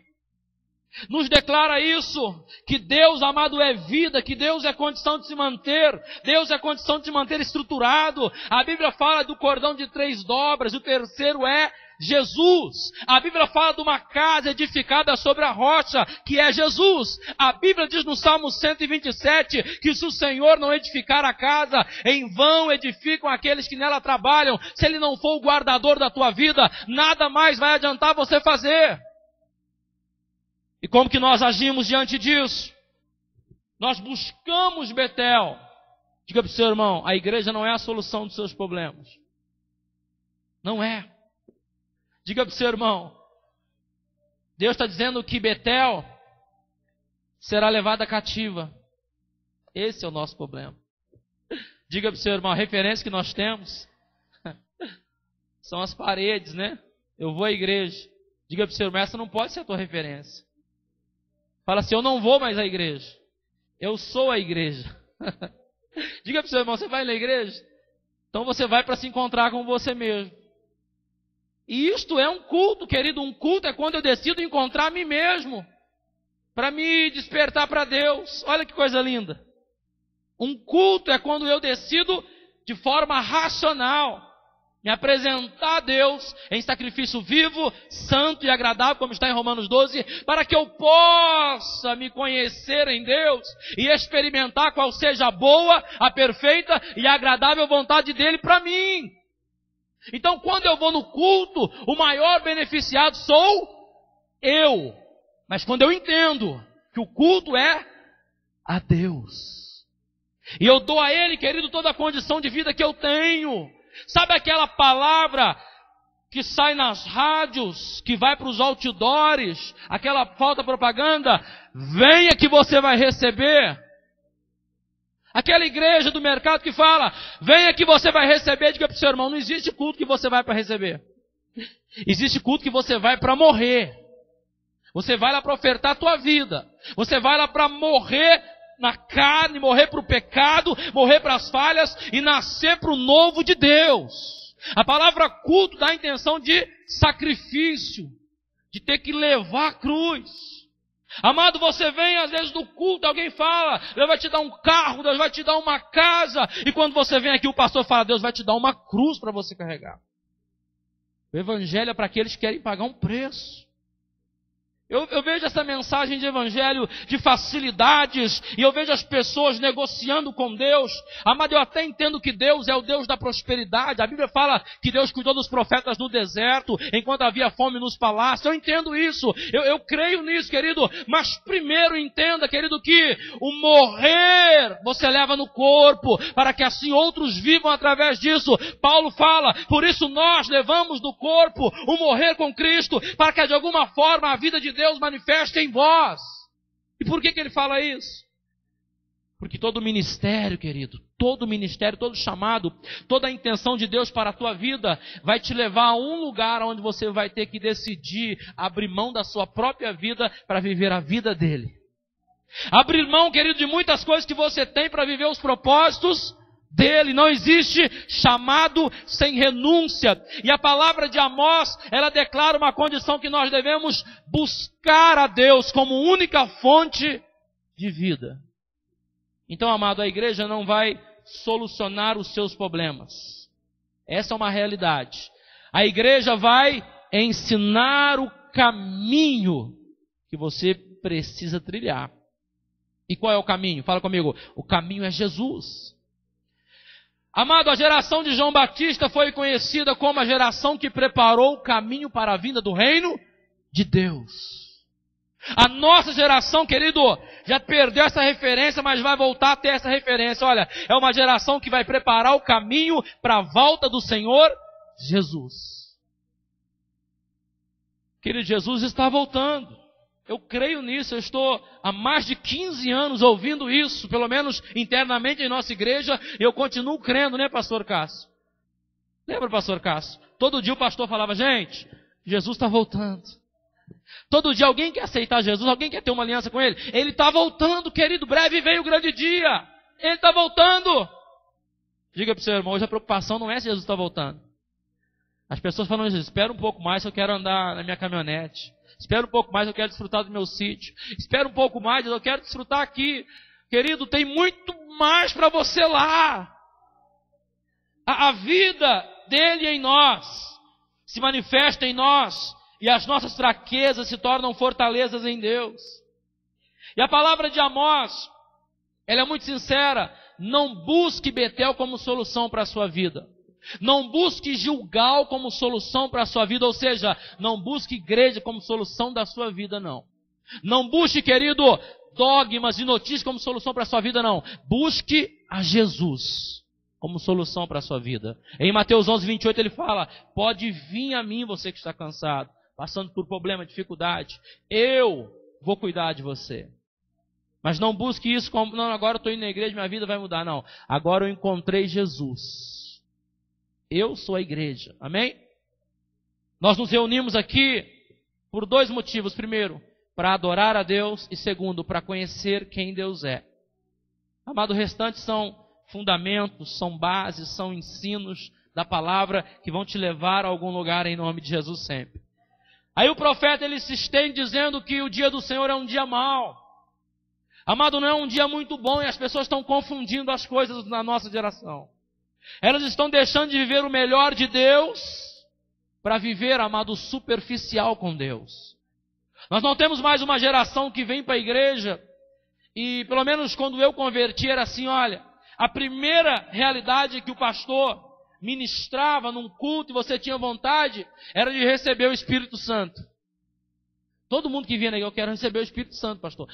nos declara isso, que Deus, amado, é vida, que Deus é condição de se manter, Deus é condição de se manter estruturado. A Bíblia fala do cordão de 3 dobras, o terceiro é Jesus. A Bíblia fala de uma casa edificada sobre a rocha, que é Jesus. A Bíblia diz no Salmo 127, que se o Senhor não edificar a casa, em vão edificam aqueles que nela trabalham. Se Ele não for o guardador da tua vida, nada mais vai adiantar você fazer. E como que nós agimos diante disso? Nós buscamos Betel. Diga para o seu irmão, a igreja não é a solução dos seus problemas. Não é. Diga para o seu irmão, Deus está dizendo que Betel será levada cativa. Esse é o nosso problema. Diga para o seu irmão, a referência que nós temos são as paredes, né? Eu vou à igreja. Diga para o seu irmão, essa não pode ser a tua referência. Fala assim, eu não vou mais à igreja. Eu sou a igreja. Diga para o seu irmão, você vai na igreja? Então você vai para se encontrar com você mesmo. E isto é um culto, querido. Um culto é quando eu decido encontrar a mim mesmo, para me despertar para Deus. Olha que coisa linda. Um culto é quando eu decido de forma racional me apresentar a Deus em sacrifício vivo, santo e agradável, como está em Romanos 12, para que eu possa me conhecer em Deus e experimentar qual seja a boa, a perfeita e a agradável vontade dEle para mim. Então, quando eu vou no culto, o maior beneficiado sou eu. Mas quando eu entendo que o culto é a Deus, e eu dou a Ele, querido, toda a condição de vida que eu tenho. Sabe aquela palavra que sai nas rádios, que vai para os outdoors, aquela falta propaganda? Venha que você vai receber. Aquela igreja do mercado que fala, venha que você vai receber. Diga para o seu irmão, não existe culto que você vai para receber. Existe culto que você vai para morrer. Você vai lá para ofertar a tua vida. Você vai lá para morrer na carne, morrer para o pecado, morrer para as falhas e nascer para o novo de Deus. A palavra culto dá a intenção de sacrifício, de ter que levar a cruz. Amado, você vem às vezes do culto, alguém fala, Deus vai te dar um carro, Deus vai te dar uma casa, e quando você vem aqui o pastor fala, Deus vai te dar uma cruz para você carregar. O evangelho é para aqueles que querem pagar um preço. Eu vejo essa mensagem de evangelho de facilidades, e eu vejo as pessoas negociando com Deus. Amado, eu até entendo que Deus é o Deus da prosperidade. A Bíblia fala que Deus cuidou dos profetas no deserto, enquanto havia fome nos palácios. Eu entendo isso, eu creio nisso, querido. Mas primeiro entenda, querido, que o morrer você leva no corpo, para que assim outros vivam através disso. Paulo fala, por isso nós levamos no corpo o morrer com Cristo, para que de alguma forma a vida de Deus manifesta em vós. E por que ele fala isso? Porque todo ministério, querido, todo ministério, todo chamado, toda a intenção de Deus para a tua vida vai te levar a um lugar onde você vai ter que decidir abrir mão da sua própria vida para viver a vida dele. Abrir mão, querido, de muitas coisas que você tem para viver os propósitos dele. Não existe chamado sem renúncia. E a palavra de Amós, ela declara uma condição que nós devemos buscar a Deus como única fonte de vida. Então, amado, a igreja não vai solucionar os seus problemas. Essa é uma realidade. A igreja vai ensinar o caminho que você precisa trilhar. E qual é o caminho? Fala comigo. O caminho é Jesus. Amado, a geração de João Batista foi conhecida como a geração que preparou o caminho para a vinda do reino de Deus. A nossa geração, querido, já perdeu essa referência, mas vai voltar a ter essa referência. Olha, é uma geração que vai preparar o caminho para a volta do Senhor Jesus. Querido, Jesus está voltando. Eu creio nisso, eu estou há mais de 15 anos ouvindo isso, pelo menos internamente em nossa igreja, e eu continuo crendo, né, pastor Cássio? Lembra, pastor Cássio? Todo dia o pastor falava, gente, Jesus está voltando. Todo dia alguém quer aceitar Jesus, alguém quer ter uma aliança com Ele. Ele está voltando, querido, breve vem o grande dia. Ele está voltando. Diga para o seu irmão, hoje a preocupação não é se Jesus está voltando. As pessoas falam, espera um pouco mais, eu quero andar na minha caminhonete. Espera um pouco mais, eu quero desfrutar do meu sítio. Espera um pouco mais, eu quero desfrutar aqui. Querido, tem muito mais para você lá. A vida dele em nós se manifesta em nós. E as nossas fraquezas se tornam fortalezas em Deus. E a palavra de Amós, ela é muito sincera. Não busque Betel como solução para a sua vida. Não busque Gilgal como solução para a sua vida, ou seja, não busque igreja como solução da sua vida, não. Não busque, querido, dogmas e notícias como solução para a sua vida, não. Busque a Jesus como solução para a sua vida. Em Mateus 11, 28 ele fala, pode vir a mim você que está cansado, passando por problema, dificuldade. Eu vou cuidar de você. Mas não busque isso como, não, agora eu estou indo na igreja, minha vida vai mudar, não. Agora eu encontrei Jesus. Eu sou a igreja. Amém? Nós nos reunimos aqui por 2 motivos. Primeiro, para adorar a Deus. E segundo, para conhecer quem Deus é. Amado, o restante são fundamentos, são bases, são ensinos da palavra que vão te levar a algum lugar em nome de Jesus sempre. Aí o profeta ele se estende dizendo que o dia do Senhor é um dia mau. Amado, não é um dia muito bom e as pessoas estão confundindo as coisas na nossa geração. Elas estão deixando de viver o melhor de Deus para viver, amado, superficial com Deus. Nós não temos mais uma geração que vem para a igreja e, pelo menos quando eu converti, era assim, olha, a primeira realidade que o pastor ministrava num culto e você tinha vontade era de receber o Espírito Santo. Todo mundo que vinha aí, eu quero receber o Espírito Santo, pastor.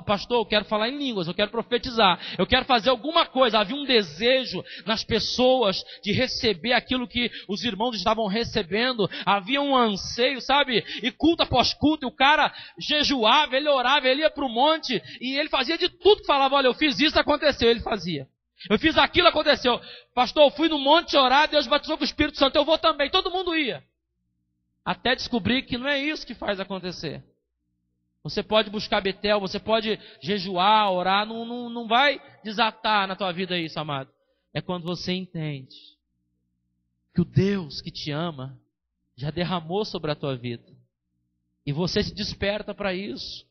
Pastor, eu quero falar em línguas, eu quero profetizar, eu quero fazer alguma coisa. Havia um desejo nas pessoas de receber aquilo que os irmãos estavam recebendo. Havia um anseio, sabe? E culto após culto, o cara jejuava, ele orava, ele ia para o monte e ele fazia de tudo que falava. Olha, eu fiz isso, aconteceu, ele fazia. Eu fiz aquilo, aconteceu. Pastor, eu fui no monte orar, Deus batizou com o Espírito Santo, eu vou também. Todo mundo ia. Até descobrir que não é isso que faz acontecer. Você pode buscar Betel, você pode jejuar, orar, não vai desatar na tua vida isso, amado. É quando você entende que o Deus que te ama já derramou sobre a tua vida. E você se desperta para isso.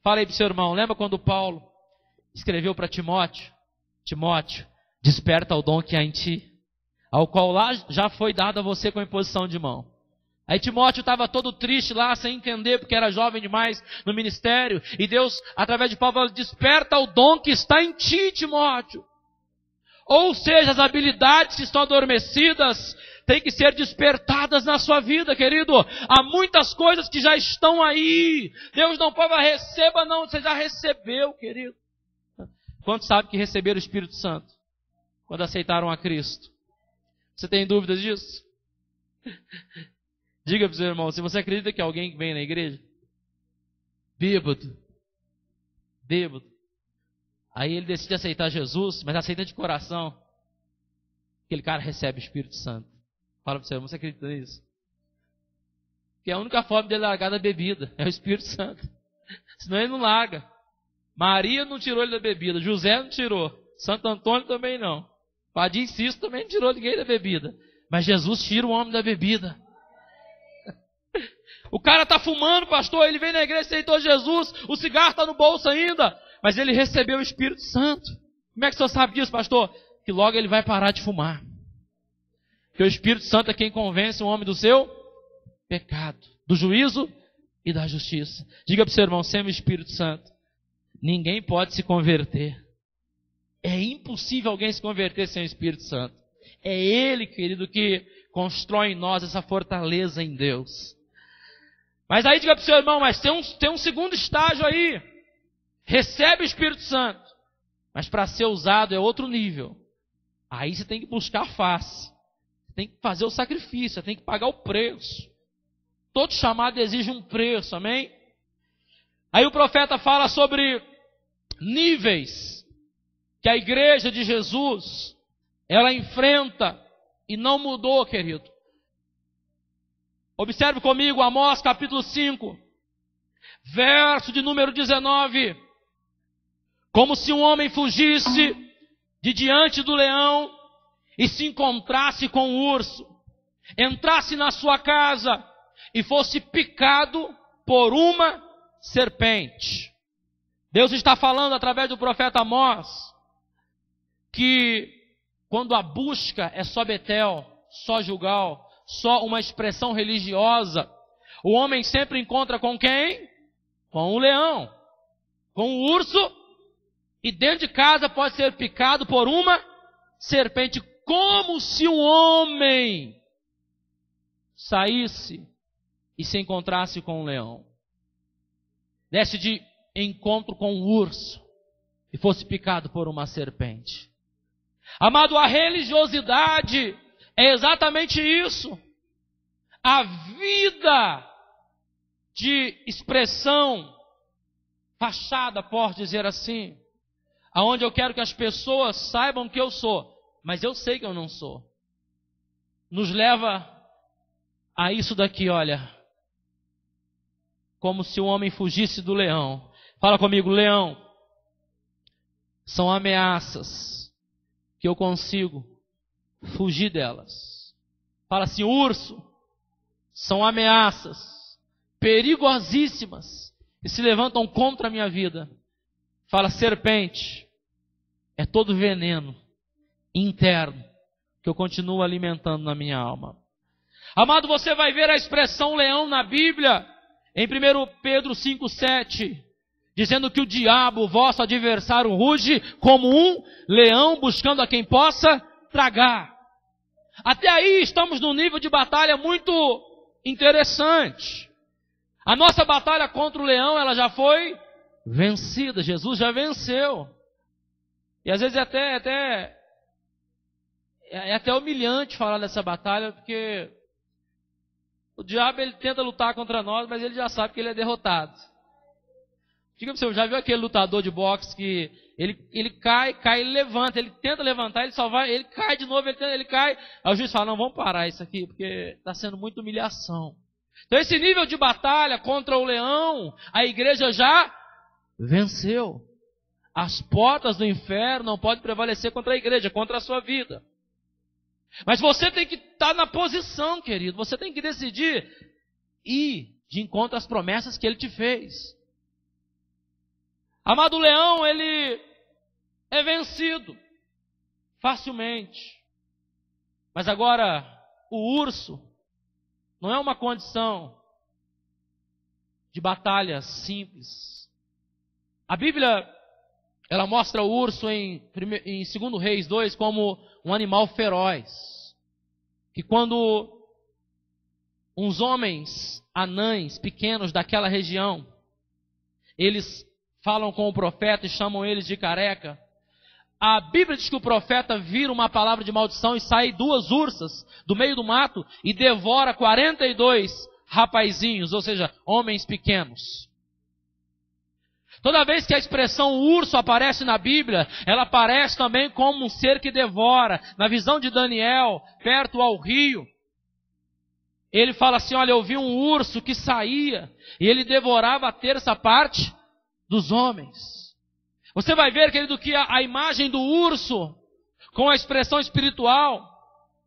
Fala aí para o seu irmão, lembra quando Paulo escreveu para Timóteo? Timóteo, desperta o dom que há em ti, ao qual lá já foi dado a você com imposição de mão. Aí Timóteo estava todo triste lá, sem entender, porque era jovem demais no ministério. E Deus, através de Paulo, falou, desperta o dom que está em ti, Timóteo. Ou seja, as habilidades que estão adormecidas têm que ser despertadas na sua vida, querido. Há muitas coisas que já estão aí. Deus não pode receba, não. Você já recebeu, querido. Quantos sabem que receberam o Espírito Santo quando aceitaram a Cristo? Você tem dúvidas disso? Diga para o seu irmão, se você acredita que alguém que vem na igreja, bêbado, aí ele decide aceitar Jesus, mas aceita de coração, aquele cara recebe o Espírito Santo. Fala para o seu irmão, você acredita nisso? Que a única forma dele largar da bebida é o Espírito Santo. Senão ele não larga. Maria não tirou ele da bebida, José não tirou, Santo Antônio também não, Padre Cícero também não tirou ninguém da bebida, mas Jesus tira o homem da bebida. O cara está fumando, pastor, ele vem na igreja, aceitou Jesus, o cigarro está no bolso ainda. mas ele recebeu o Espírito Santo. Como é que o senhor sabe disso, pastor? Que logo ele vai parar de fumar. Porque o Espírito Santo é quem convence o homem do seu pecado, do juízo e da justiça. Diga para o seu irmão, sem o Espírito Santo, ninguém pode se converter. É impossível alguém se converter sem o Espírito Santo. É Ele, querido, que constrói em nós essa fortaleza em Deus. Mas aí diga para o seu irmão, mas tem um segundo estágio aí. Recebe o Espírito Santo, mas para ser usado é outro nível. Aí você tem que buscar face. Você tem que fazer o sacrifício, você tem que pagar o preço. Todo chamado exige um preço, amém? Aí o profeta fala sobre níveis que a igreja de Jesus, ela enfrenta e não mudou, querido. Observe comigo Amós capítulo 5, verso de número 19. Como se um homem fugisse de diante do leão e se encontrasse com o urso, entrasse na sua casa e fosse picado por uma serpente. Deus está falando através do profeta Amós que quando a busca é só Betel, só Gilgal, só uma expressão religiosa, o homem sempre encontra com quem? Com o leão, com o urso, e dentro de casa pode ser picado por uma serpente, como se um homem saísse e se encontrasse com um leão. Desse de encontro com um urso e fosse picado por uma serpente. Amado, a religiosidade é exatamente isso. A vida de expressão, fachada, pode dizer assim, aonde eu quero que as pessoas saibam que eu sou, mas eu sei que eu não sou, nos leva a isso daqui, olha, como se o homem fugisse do leão. Fala comigo, leão, são ameaças que eu consigo fugir delas. Fala assim, urso, são ameaças perigosíssimas que se levantam contra a minha vida. Fala, serpente, é todo veneno interno que eu continuo alimentando na minha alma. Amado, você vai ver a expressão leão na Bíblia, em 1 Pedro 5,7, dizendo que o diabo, vosso adversário, ruge como um leão buscando a quem possa tragar. Até aí estamos num nível de batalha muito interessante. A nossa batalha contra o leão, ela já foi vencida, Jesus já venceu. E às vezes é até humilhante falar dessa batalha, porque o diabo ele tenta lutar contra nós, mas ele já sabe que ele é derrotado. Diga para você, já viu aquele lutador de boxe que ele cai, ele levanta, ele tenta levantar, ele cai de novo, ele cai. Aí o juiz fala, não, vamos parar isso aqui, porque está sendo muita humilhação. Então esse nível de batalha contra o leão, a igreja já venceu. As portas do inferno não podem prevalecer contra a igreja, contra a sua vida. Mas você tem que estar na posição, querido. Você tem que decidir ir de encontro às promessas que ele te fez. Amado, leão, ele é vencido facilmente. Mas agora, o urso não é uma condição de batalha simples. A Bíblia, ela mostra o urso em 2 Reis 2 como um animal feroz. Que quando uns homens anães pequenos daquela região, eles falam com o profeta e chamam eles de careca, a Bíblia diz que o profeta vira uma palavra de maldição e sai 2 ursas do meio do mato e devora 42 rapazinhos, ou seja, homens pequenos. Toda vez que a expressão urso aparece na Bíblia, ela aparece também como um ser que devora. Na visão de Daniel, perto ao rio, ele fala assim, olha, eu vi um urso que saía e ele devorava a terça parte dos homens. Você vai ver, querido, que a imagem do urso, com a expressão espiritual,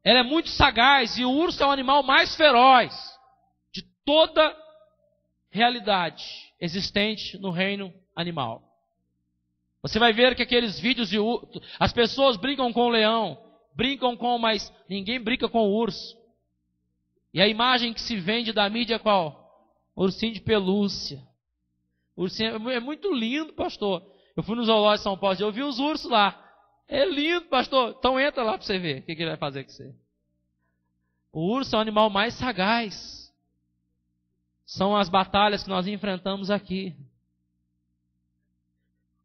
ela é muito sagaz, e o urso é o animal mais feroz de toda realidade existente no reino animal. Você vai ver que aqueles vídeos de urso, as pessoas brincam com o leão, mas ninguém brinca com o urso. E a imagem que se vende da mídia é qual? Ursinho de pelúcia. Ursinho, é muito lindo, pastor. Eu fui no zoológico de São Paulo, eu vi os ursos lá. É lindo, pastor. Então entra lá para você ver o que ele vai fazer com você. O urso é o animal mais sagaz. São as batalhas que nós enfrentamos aqui.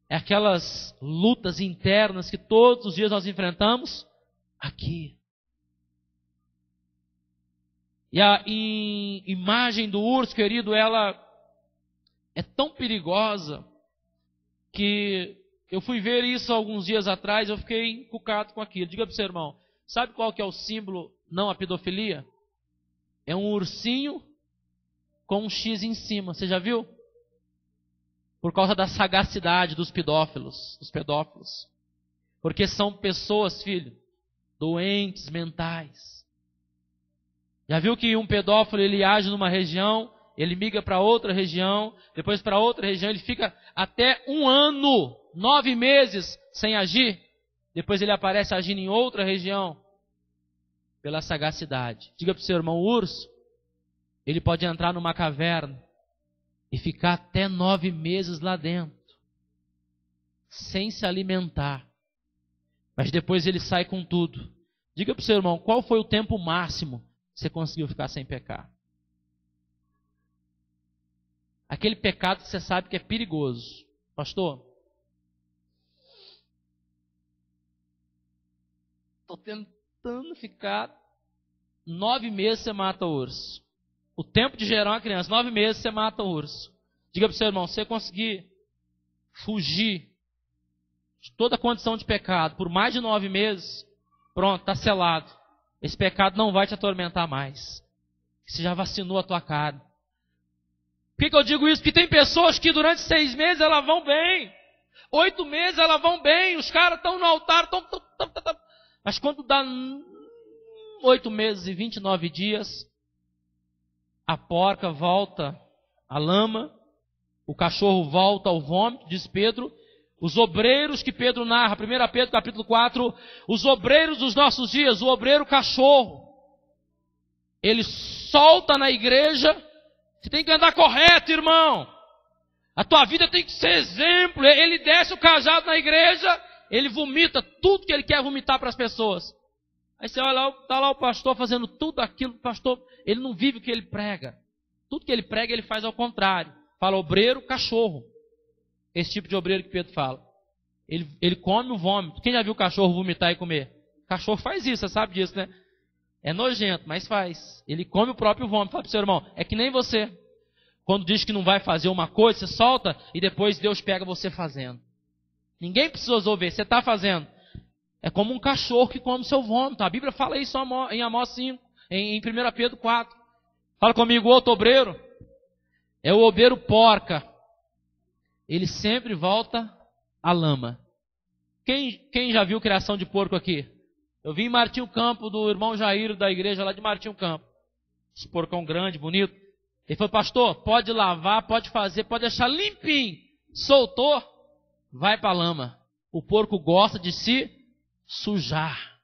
É aquelas lutas internas que todos os dias nós enfrentamos aqui. E a imagem do urso, querido, ela é tão perigosa que eu fui ver isso alguns dias atrás, eu fiquei encucado com aquilo. Diga para o seu irmão, sabe qual que é o símbolo não a pedofilia? É um ursinho com um X em cima, você já viu? Por causa da sagacidade dos pedófilos. Porque são pessoas, filho, doentes mentais. Já viu que um pedófilo, ele age numa região, ele migra para outra região, depois para outra região, ele fica até 1 ano, 9 meses sem agir. Depois ele aparece agindo em outra região, pela sagacidade. Diga para o seu irmão, o urso, ele pode entrar numa caverna e ficar até 9 meses lá dentro, sem se alimentar. Mas depois ele sai com tudo. Diga para o seu irmão, qual foi o tempo máximo que você conseguiu ficar sem pecar? Aquele pecado que você sabe que é perigoso. Pastor, estou tentando ficar 9 meses, você mata o urso. O tempo de gerar uma criança, 9 meses, você mata o urso. Diga para o seu irmão, se você conseguir fugir de toda condição de pecado por mais de 9 meses, pronto, está selado. Esse pecado não vai te atormentar mais. Você já vacinou a tua carne. Por que eu digo isso? Porque tem pessoas que durante 6 meses elas vão bem. 8 meses elas vão bem. Os caras estão no altar. Mas quando dá 8 meses e 29 dias, a porca volta à lama, o cachorro volta ao vômito, diz Pedro. Os obreiros que Pedro narra, 1 Pedro capítulo 4, os obreiros dos nossos dias, o obreiro cachorro, ele solta na igreja. Você tem que andar correto, irmão. A tua vida tem que ser exemplo. Ele desce o cajado na igreja, ele vomita tudo que ele quer vomitar para as pessoas. Aí você olha lá, está lá o pastor fazendo tudo aquilo. O pastor, ele não vive o que ele prega. Tudo que ele prega, ele faz ao contrário. Fala obreiro, cachorro. Esse tipo de obreiro que Pedro fala. Ele come o vômito. Quem já viu o cachorro vomitar e comer? O cachorro faz isso, você sabe disso, né? É nojento, mas faz. Ele come o próprio vômito. Fala para o seu irmão, é que nem você. Quando diz que não vai fazer uma coisa, você solta e depois Deus pega você fazendo. Ninguém precisou ver, você está fazendo. É como um cachorro que come o seu vômito. A Bíblia fala isso em Amós 5, em 1 Pedro 4. Fala comigo, o outro obreiro é o obreiro porca. Ele sempre volta à lama. Quem já viu criação de porco aqui? Eu vi em Martinho Campo, do irmão Jair, da igreja lá de Martinho Campo. Esse porcão grande, bonito. Ele falou, pastor, pode lavar, pode fazer, pode deixar limpinho. Soltou, vai para a lama. O porco gosta de se sujar.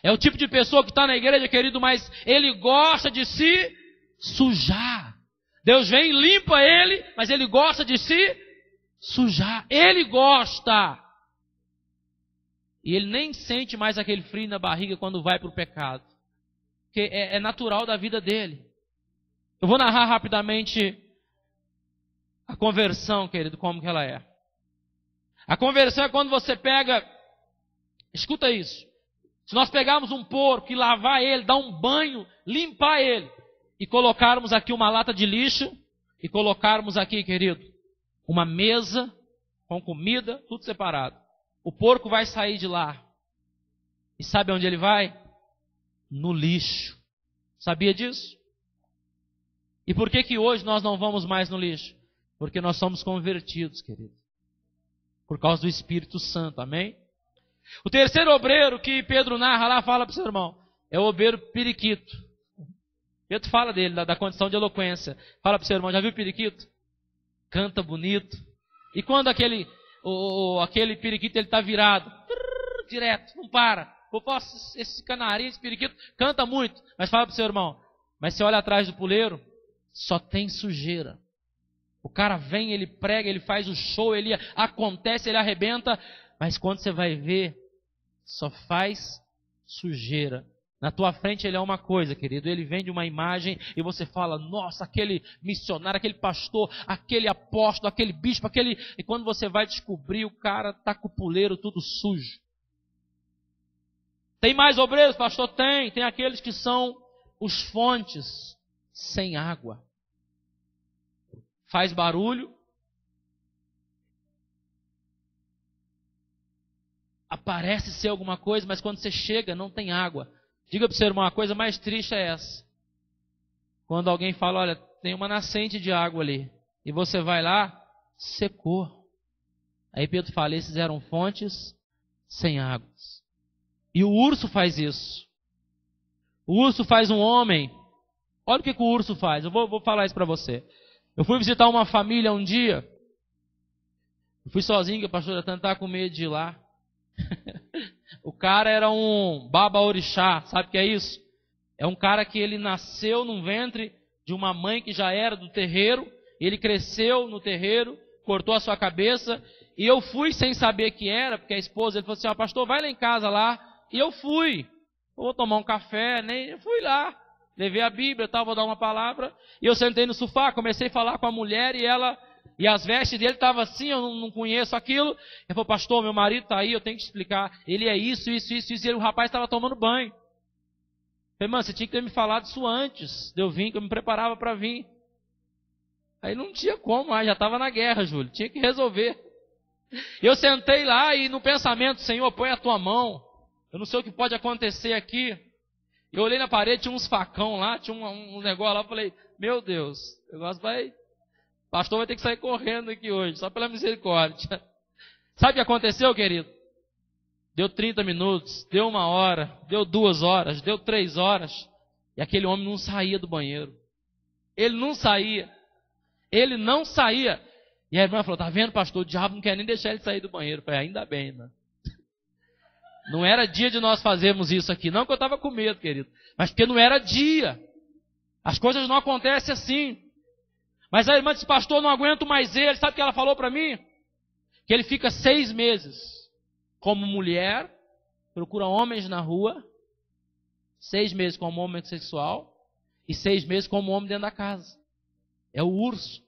É o tipo de pessoa que está na igreja, querido, mas ele gosta de se sujar. Deus vem e limpa ele, mas ele gosta de se sujar. Ele gosta. E ele nem sente mais aquele frio na barriga quando vai para o pecado. Porque é natural da vida dele. Eu vou narrar rapidamente a conversão, querido, como que ela é. A conversão é quando você pega, escuta isso. Se nós pegarmos um porco e lavar ele, dar um banho, limpar ele, e colocarmos aqui uma lata de lixo, e colocarmos aqui, querido, uma mesa com comida, tudo separado. O porco vai sair de lá. E sabe onde ele vai? No lixo. Sabia disso? E por que hoje nós não vamos mais no lixo? Porque nós somos convertidos, querido. Por causa do Espírito Santo, amém? O terceiro obreiro que Pedro narra lá, fala para o seu irmão, é o obreiro periquito. Pedro fala dele, da condição de eloquência. Fala para o seu irmão, já viu o periquito? Canta bonito. E quando aquele aquele periquito, ele está virado. Direto, não para. Esse canarinho, esse periquito, canta muito. Mas fala para o seu irmão, mas você olha atrás do puleiro, só tem sujeira. O cara vem, ele prega, ele faz o show, ele acontece, ele arrebenta, mas quando você vai ver, só faz sujeira. Na tua frente ele é uma coisa, querido, ele vende uma imagem e você fala, nossa, aquele missionário, aquele pastor, aquele apóstolo, aquele bispo, E quando você vai descobrir, o cara está com o puleiro tudo sujo. Tem mais obreiros, pastor? Tem aqueles que são os fontes sem água. Faz barulho, aparece ser alguma coisa, mas quando você chega não tem água. Diga para o seu irmão, a coisa mais triste é essa. Quando alguém fala, olha, tem uma nascente de água ali, e você vai lá, secou. Aí Pedro fala, esses eram fontes sem águas. E o urso faz isso. O urso faz um homem. Olha o que o urso faz, eu vou falar isso para você. Eu fui visitar uma família um dia. Eu fui sozinho, que a pastora Tânia estava com medo de ir lá. O cara era um baba-orixá, sabe o que é isso? É um cara que ele nasceu num ventre de uma mãe que já era do terreiro. Ele cresceu no terreiro, cortou a sua cabeça. E eu fui sem saber que era, porque a esposa, ele falou assim, pastor, vai lá em casa lá. E eu fui. Eu vou tomar um café, eu fui lá. Levei a Bíblia, vou dar uma palavra. E eu sentei no sofá, comecei a falar com a mulher e as vestes dele estavam assim, eu não conheço aquilo. Ele falou, pastor, meu marido está aí, eu tenho que te explicar. Ele é isso. E o rapaz estava tomando banho. Eu falei, mano, você tinha que ter me falado isso antes de eu vir, que eu me preparava para vir. Aí não tinha como, já estava na guerra, Júlio, tinha que resolver. Eu sentei lá e no pensamento, Senhor, põe a tua mão. Eu não sei o que pode acontecer aqui. Eu olhei na parede, tinha uns facão lá, tinha um negócio lá, eu falei, meu Deus, o negócio o pastor vai ter que sair correndo aqui hoje, só pela misericórdia. Sabe o que aconteceu, querido? Deu 30 minutos, deu 1 hora, deu 2 horas, deu 3 horas, e aquele homem não saía do banheiro. Ele não saía. E a irmã falou, tá vendo, pastor, o diabo não quer nem deixar ele sair do banheiro. Eu falei, ainda bem, né? Não era dia de nós fazermos isso aqui. Não que eu estava com medo, querido. Mas porque não era dia. As coisas não acontecem assim. Mas a irmã disse, pastor, não aguento mais ele. Sabe o que ela falou para mim? Que ele fica 6 meses como mulher, procura homens na rua, 6 meses como homossexual e 6 meses como homem dentro da casa. É o urso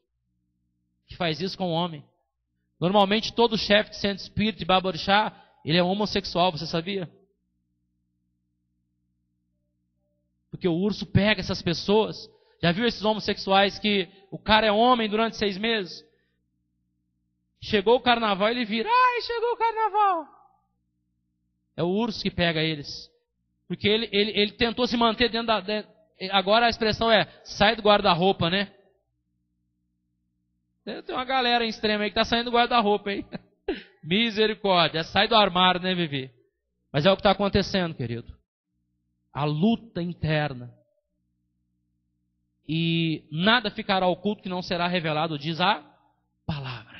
que faz isso com o homem. Normalmente todo chefe de centro espírita de Baborixá, ele é homossexual, você sabia? Porque o urso pega essas pessoas. Já viu esses homossexuais que o cara é homem durante 6 meses? Chegou o carnaval, ele vira, ai, chegou o carnaval. É o urso que pega eles. Porque ele tentou se manter dentro da... Agora a expressão é, sai do guarda-roupa, né? Tem uma galera extrema aí que está saindo do guarda-roupa, hein? Misericórdia, sai do armário, né, Vivi? Mas é o que está acontecendo, querido. A luta interna. E nada ficará oculto que não será revelado, diz a palavra.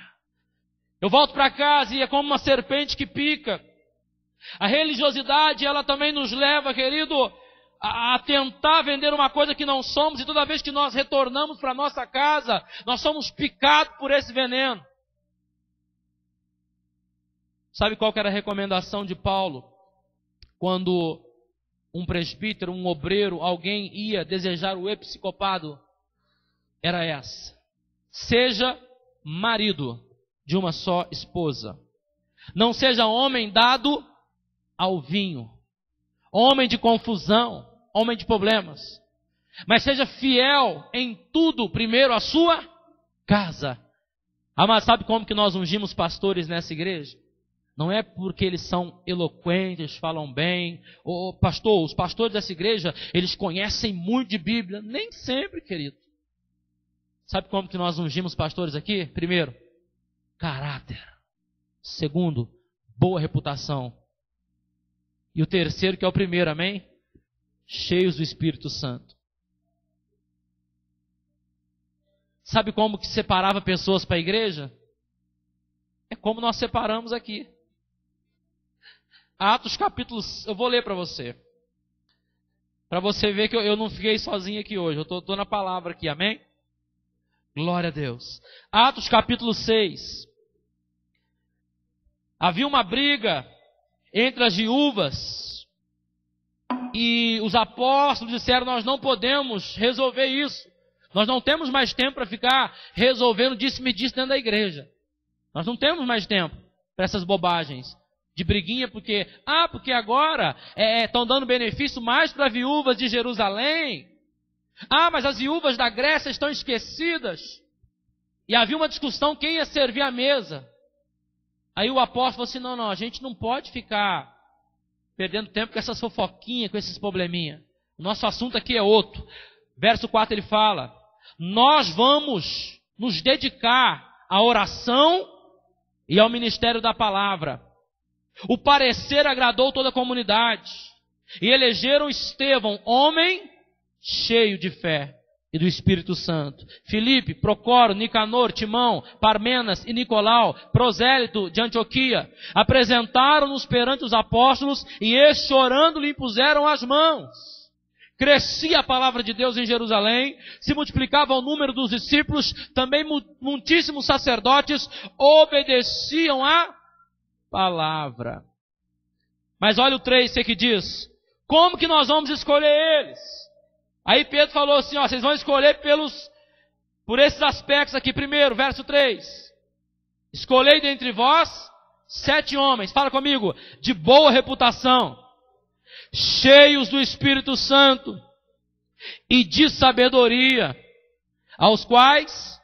Eu volto para casa e é como uma serpente que pica. A religiosidade, ela também nos leva, querido, a tentar vender uma coisa que não somos. E toda vez que nós retornamos para nossa casa, nós somos picados por esse veneno. Sabe qual que era a recomendação de Paulo? Quando um presbítero, um obreiro, alguém ia desejar o episcopado, era essa: seja marido de uma só esposa. Não seja homem dado ao vinho, homem de confusão, homem de problemas. Mas seja fiel em tudo, primeiro a sua casa. Mas sabe como que nós ungimos pastores nessa igreja? Não é porque eles são eloquentes, falam bem. Pastor, os pastores dessa igreja, eles conhecem muito de Bíblia. Nem sempre, querido. Sabe como que nós ungimos pastores aqui? Primeiro, caráter. Segundo, boa reputação. E o terceiro, que é o primeiro, amém? Cheios do Espírito Santo. Sabe como que separava pessoas para a igreja? É como nós separamos aqui. Atos capítulo... Eu vou ler para você. Para você ver que eu não fiquei sozinho aqui hoje. Eu estou na palavra aqui, amém? Glória a Deus. Atos capítulo 6. Havia uma briga entre as viúvas. E os apóstolos disseram, nós não podemos resolver isso. Nós não temos mais tempo para ficar resolvendo disse-me-disse dentro da igreja. Nós não temos mais tempo para essas bobagens de briguinha, porque agora estão dando benefício mais para viúvas de Jerusalém. Mas as viúvas da Grécia estão esquecidas. E havia uma discussão quem ia servir a mesa. Aí o apóstolo falou assim, não, a gente não pode ficar perdendo tempo com essas fofoquinhas, com esses probleminha. O nosso assunto aqui é outro. Verso 4 ele fala, nós vamos nos dedicar à oração e ao ministério da palavra. O parecer agradou toda a comunidade. E elegeram Estevão, homem cheio de fé e do Espírito Santo. Filipe, Procoro, Nicanor, Timão, Parmenas e Nicolau, prosélito de Antioquia, apresentaram-nos perante os apóstolos e estes, orando, lhe impuseram as mãos. Crescia a palavra de Deus em Jerusalém, se multiplicava o número dos discípulos, também muitíssimos sacerdotes obedeciam à palavra. Mas olha o 3, que diz, como que nós vamos escolher eles? Aí Pedro falou assim, vocês vão escolher por esses aspectos aqui. Primeiro, verso 3. Escolhei dentre vós 7 homens, fala comigo, de boa reputação, cheios do Espírito Santo e de sabedoria, aos quais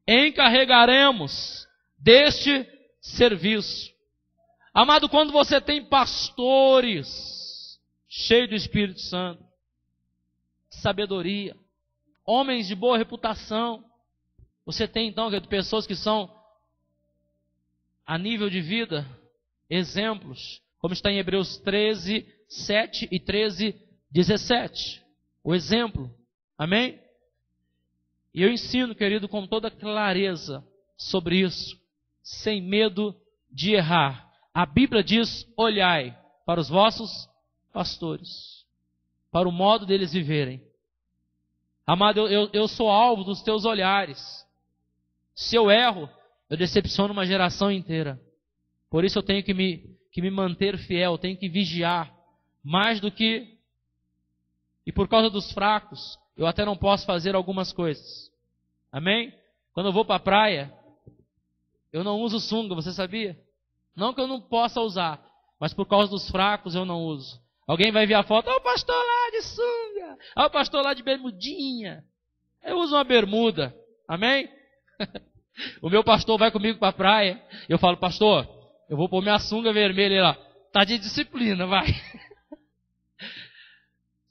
encarregaremos deste serviço. Amado, quando você tem pastores cheios do Espírito Santo, sabedoria, homens de boa reputação, você tem então pessoas que são a nível de vida, exemplos, como está em Hebreus 13, 7 e 13, 17. O exemplo. Amém? E eu ensino, querido, com toda clareza sobre isso, sem medo de errar. A Bíblia diz, olhai para os vossos pastores, para o modo deles viverem. Amado, eu sou alvo dos teus olhares. Se eu erro, eu decepciono uma geração inteira. Por isso eu tenho que me manter fiel, tenho que vigiar. Mais do que... E por causa dos fracos, eu até não posso fazer algumas coisas. Amém? Quando eu vou para a praia, eu não uso sunga, você sabia? Não que eu não possa usar, mas por causa dos fracos eu não uso. Alguém vai ver a foto, o pastor lá de sunga, o pastor lá de bermudinha. Eu uso uma bermuda, amém? O meu pastor vai comigo para a praia, eu falo, pastor, eu vou pôr minha sunga vermelha lá. Tá de disciplina, vai.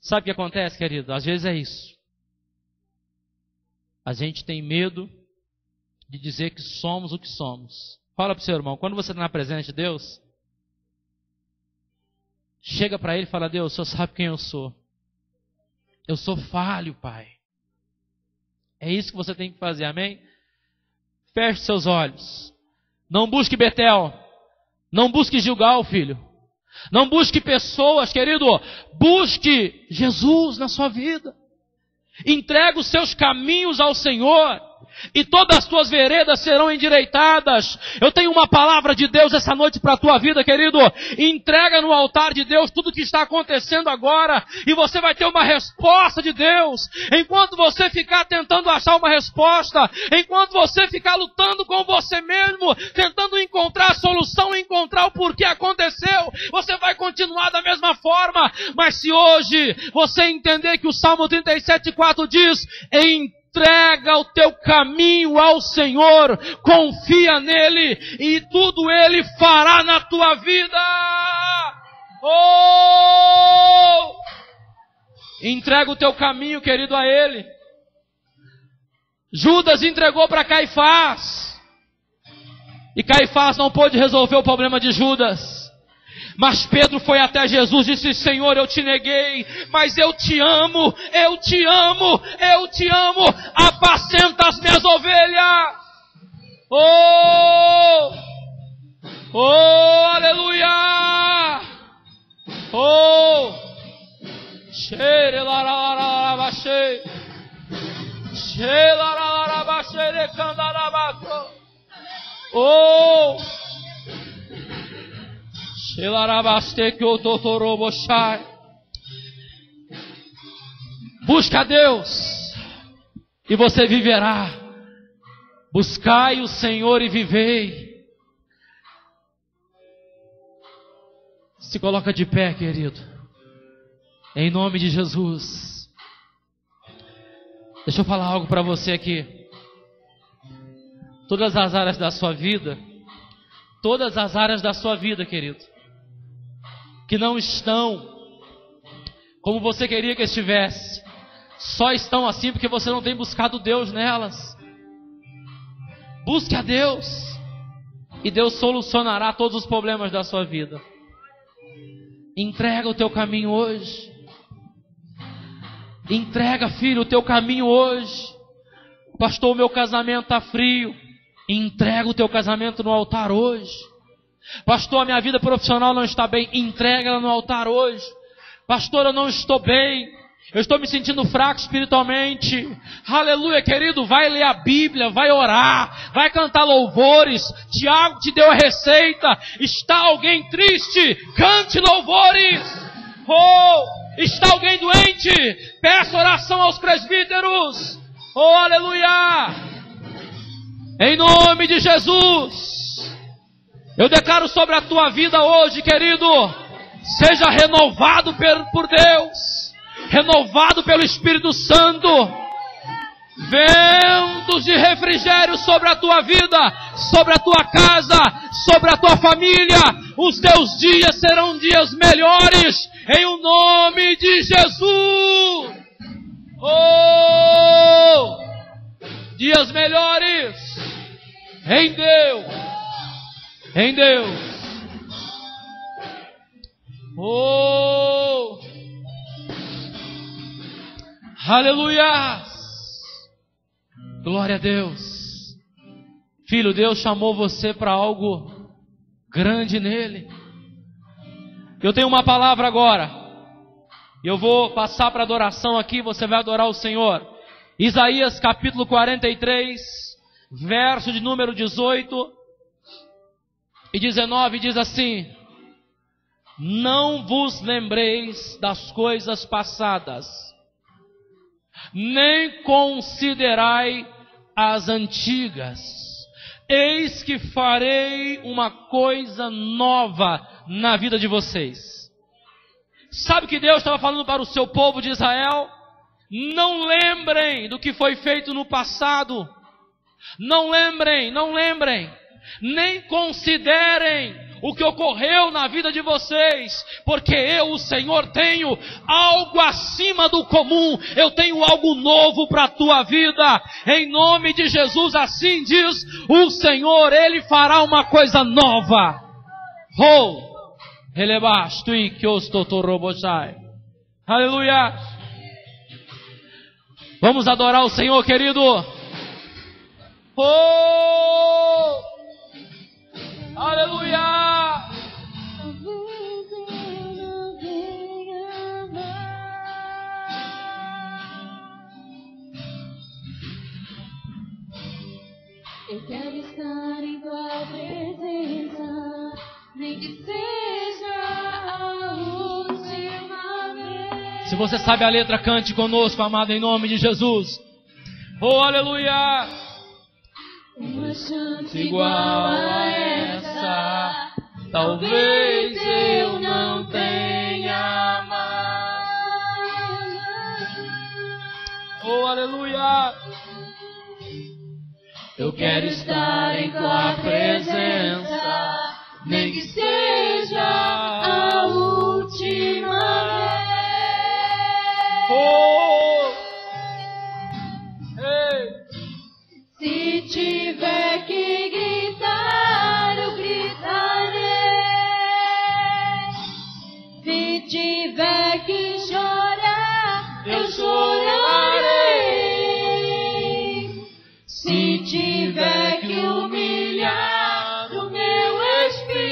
Sabe o que acontece, querido? Às vezes é isso. A gente tem medo de dizer que somos o que somos. Fala para o seu irmão, quando você está na presença de Deus, chega para ele e fala, Deus, o Senhor sabe quem eu sou. Eu sou falho, Pai. É isso que você tem que fazer, amém? Feche seus olhos. Não busque Betel. Não busque Gilgal, filho. Não busque pessoas, querido. Busque Jesus na sua vida. Entrega os seus caminhos ao Senhor. E todas as tuas veredas serão endireitadas. Eu tenho uma palavra de Deus essa noite para a tua vida, querido. Entrega no altar de Deus tudo o que está acontecendo agora. E você vai ter uma resposta de Deus. Enquanto você ficar tentando achar uma resposta, enquanto você ficar lutando com você mesmo, tentando encontrar a solução, encontrar o porquê aconteceu, você vai continuar da mesma forma. Mas se hoje você entender que o Salmo 37,4 diz, entrega o teu caminho ao Senhor, confia nele e tudo ele fará na tua vida. Oh! Entrega o teu caminho, querido, a ele. Judas entregou para Caifás. E Caifás não pôde resolver o problema de Judas. Mas Pedro foi até Jesus e disse, Senhor, eu te neguei, mas eu te amo, eu te amo, eu te amo, apacenta as minhas ovelhas. Oh! Oh, aleluia! Oh! Xerelararabachei. Xelararabachei de candarabaco. Oh! Xelarabaste que o totorobochai. Busca a Deus e você viverá. Buscai o Senhor e vivei. Se coloca de pé, querido. Em nome de Jesus. Deixa eu falar algo para você aqui. Todas as áreas da sua vida, querido, que não estão como você queria que estivesse, só estão assim porque você não tem buscado Deus nelas. Busque a Deus e Deus solucionará todos os problemas da sua vida. Entrega o teu caminho hoje. Entrega, filho, o teu caminho hoje. Pastor, o meu casamento está frio. Entrega o teu casamento no altar hoje. Pastor, a minha vida profissional não está bem. Entrega ela no altar hoje. Pastor, eu não estou bem. Eu estou me sentindo fraco espiritualmente. Aleluia, querido. Vai ler a Bíblia, vai orar, vai cantar louvores. Tiago te deu a receita. Está alguém triste? Cante louvores. Oh, está alguém doente? Peça oração aos presbíteros. Oh, aleluia. Em nome de Jesus, eu declaro sobre a tua vida hoje, querido, seja renovado por Deus. Renovado pelo Espírito Santo, ventos de refrigério sobre a tua vida, sobre a tua casa, sobre a tua família. Os teus dias serão dias melhores, em o nome de Jesus. Oh, dias melhores, em Deus, em Deus. Oh, aleluia! Glória a Deus. Filho, Deus chamou você para algo grande nele. Eu tenho uma palavra agora. Eu vou passar para adoração aqui, você vai adorar o Senhor. Isaías capítulo 43, verso de número 18 e 19 diz assim: não vos lembreis das coisas passadas, nem considerai as antigas. Eis que farei uma coisa nova na vida de vocês. Sabe que Deus estava falando para o seu povo de Israel? Não lembrem do que foi feito no passado. Não lembrem, nem considerem o que ocorreu na vida de vocês, porque eu, o Senhor, tenho algo acima do comum, eu tenho algo novo para a tua vida, em nome de Jesus, assim diz o Senhor, Ele fará uma coisa nova. Aleluia! Vamos adorar o Senhor, querido. Aleluia! Eu quero estar em tua presença, nem que seja a última vez. Se você sabe a letra, cante conosco, amado, em nome de Jesus. Oh, aleluia! Uma chance igual a essa, talvez eu não tenha mais. Oh, aleluia! Eu quero estar em tua presença, nem que seja a última vez. Oh! Ei! Se tiver que gritar, eu gritarei. Se tiver que chorar, eu chorarei. Se tiver que humilhar o meu espírito,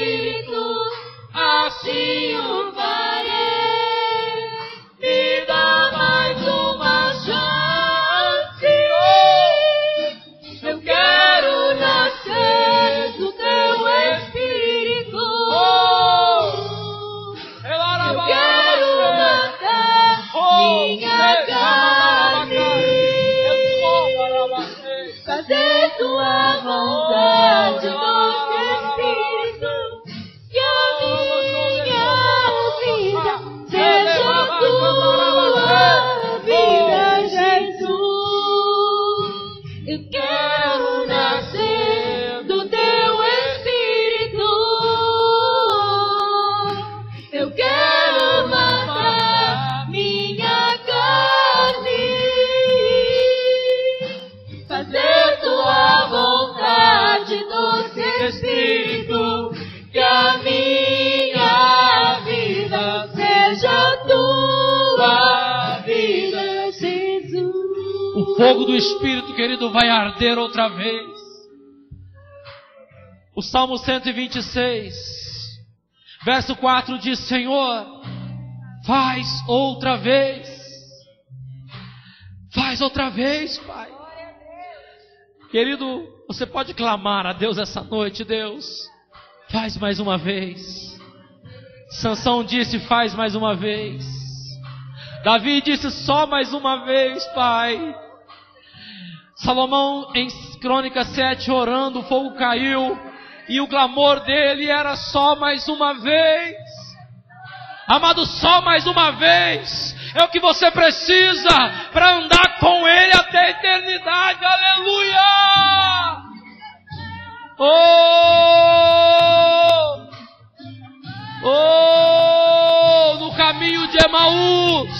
fazer tua vontade, doce Espírito, que a minha vida seja tua vida, Jesus. Eu quero nascer do teu Espírito, eu quero matar minha carne, fazer tua vontade, doce Espírito, que a minha vida seja tua vida, Jesus. O fogo do Espírito, querido, vai arder outra vez. O Salmo 126, verso 4 diz: Senhor, faz outra vez. Faz outra vez, Pai. Querido, você pode clamar a Deus essa noite: Deus, faz mais uma vez. Sansão disse: faz mais uma vez. Davi disse: só mais uma vez, Pai. Salomão, em Crônicas 7, orando, o fogo caiu, e o clamor dele era: só mais uma vez. Amado, só mais uma vez é o que você precisa para andar com Ele até a eternidade. Aleluia! No caminho de Emaús,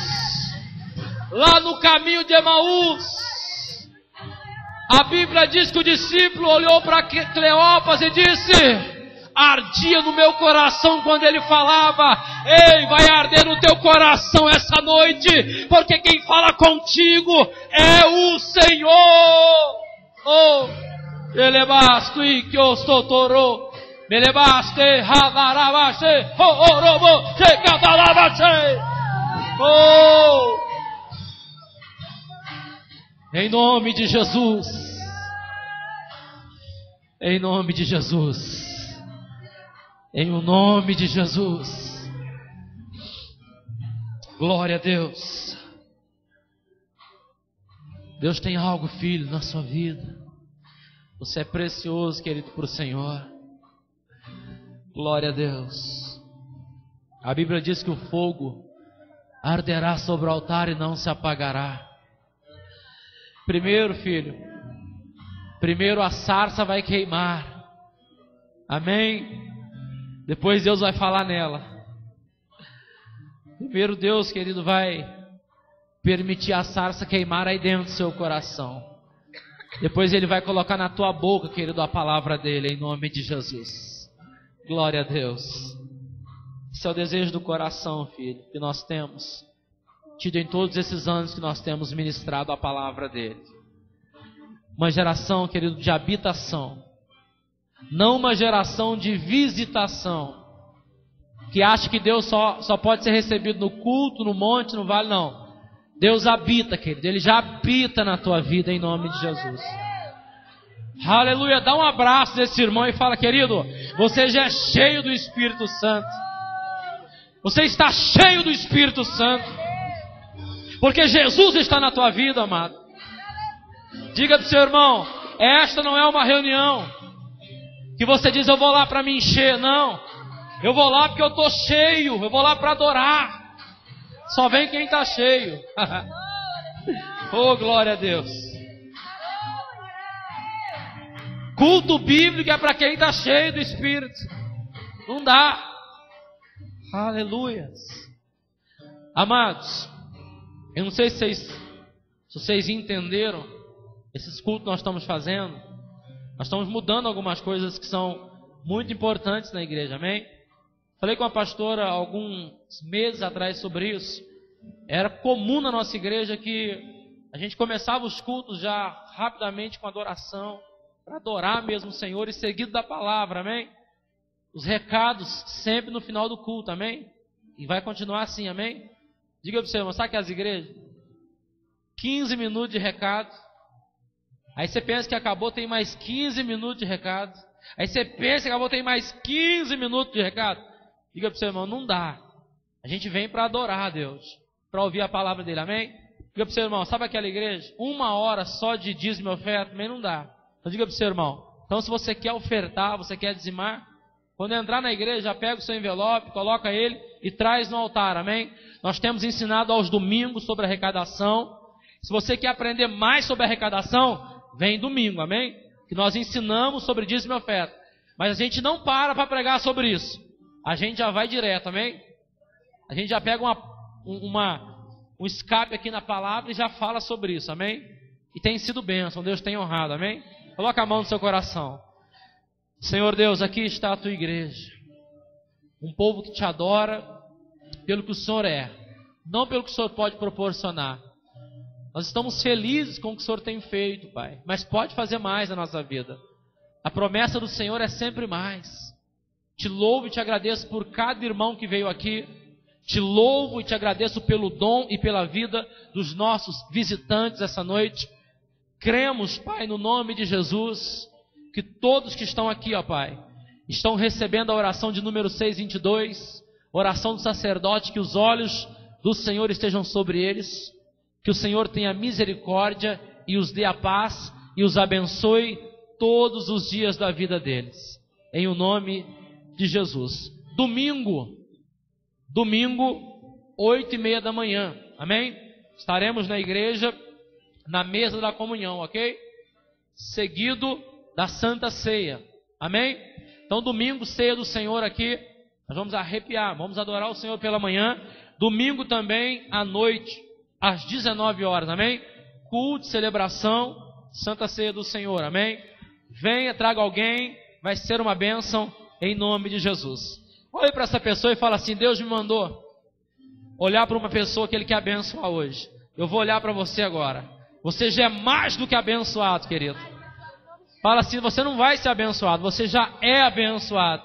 lá no caminho de Emaús, a Bíblia diz que o discípulo olhou para Cleópas e disse: ardia no meu coração quando ele falava. Ei, vai arder no teu coração essa noite, porque quem fala contigo é o Senhor. Elebasto e que os totoro, elebaste havarabaste, orobo, checadalabaste. Em nome de Jesus. Em nome de Jesus. Em o nome de Jesus. Glória a Deus. Deus tem algo, filho, na sua vida. Você é precioso, querido, para o Senhor. Glória a Deus. A Bíblia diz que o fogo arderá sobre o altar e não se apagará. Primeiro, filho, primeiro a sarça vai queimar. Amém? Depois Deus vai falar nela. Primeiro Deus, querido, vai permitir a sarça queimar aí dentro do seu coração. Depois Ele vai colocar na tua boca, querido, a palavra dEle, em nome de Jesus. Glória a Deus. Esse é o desejo do coração, filho, que nós temos tido em todos esses anos que nós temos ministrado a palavra dEle. Uma geração, querido, de habitação. Não uma geração de visitação, que acha que Deus só pode ser recebido no culto, no monte, no vale. Não. Deus habita, querido. Ele já habita na tua vida, em nome de Jesus. Aleluia. Dá um abraço nesse irmão e fala: querido, você já é cheio do Espírito Santo. Você está cheio do Espírito Santo, porque Jesus está na tua vida, amado. Diga para o seu irmão: esta não é uma reunião que você diz: eu vou lá para me encher. Não, eu vou lá porque eu estou cheio. Eu vou lá para adorar. Só vem quem está cheio. Oh, glória a Deus. Culto bíblico é para quem está cheio do Espírito. Não dá. Aleluia. Amados, eu não sei se vocês entenderam esses cultos que nós estamos fazendo. Nós estamos mudando algumas coisas que são muito importantes na igreja, amém? Falei com a pastora alguns meses atrás sobre isso. Era comum na nossa igreja que a gente começava os cultos já rapidamente com adoração, para adorar mesmo o Senhor e seguido da palavra, amém? Os recados sempre no final do culto, amém? E vai continuar assim, amém? Diga para você, irmão, sabe que as igrejas? 15 minutos de recado. Aí você pensa que acabou, tem mais 15 minutos de recado. Aí você pensa que acabou, tem mais 15 minutos de recado. Diga para o seu irmão, não dá. A gente vem para adorar a Deus, para ouvir a palavra dele, amém? Diga para o seu irmão, sabe aquela igreja? 1 hora só de dízimo e oferta, também não dá. Então diga para o seu irmão, então se você quer ofertar, você quer dizimar, quando entrar na igreja, já pega o seu envelope, coloca ele e traz no altar, amém? Nós temos ensinado aos domingos sobre arrecadação. Se você quer aprender mais sobre arrecadação, vem domingo, amém? Que nós ensinamos sobre dízimo e oferta. Mas a gente não para pregar sobre isso. A gente já vai direto, amém? A gente já pega um escape aqui na palavra e já fala sobre isso, amém? E tem sido bênção, Deus tem honrado, amém? Coloca a mão no seu coração. Senhor Deus, aqui está a tua igreja. Um povo que te adora pelo que o Senhor é, não pelo que o Senhor pode proporcionar. Nós estamos felizes com o que o Senhor tem feito, Pai, mas pode fazer mais na nossa vida. A promessa do Senhor é sempre mais. Te louvo e te agradeço por cada irmão que veio aqui. Te louvo e te agradeço pelo dom e pela vida dos nossos visitantes essa noite. Cremos, Pai, no nome de Jesus, que todos que estão aqui, ó Pai, estão recebendo a oração de número 622, oração do sacerdote, que os olhos do Senhor estejam sobre eles, que o Senhor tenha misericórdia e os dê a paz e os abençoe todos os dias da vida deles, em o nome de Jesus. Domingo, 8:30 da manhã, amém? Estaremos na igreja, na mesa da comunhão, ok? Seguido da Santa Ceia, amém? Então domingo, ceia do Senhor aqui, nós vamos arrepiar, vamos adorar o Senhor pela manhã. Domingo também, à noite, às 19 horas, amém? Culto, celebração, Santa Ceia do Senhor, amém? Venha, traga alguém, vai ser uma bênção em nome de Jesus. Olhe para essa pessoa e fala assim: Deus me mandou olhar para uma pessoa que Ele quer abençoar hoje. Eu vou olhar para você agora. Você já é mais do que abençoado, querido. Fala assim: você não vai ser abençoado, você já é abençoado.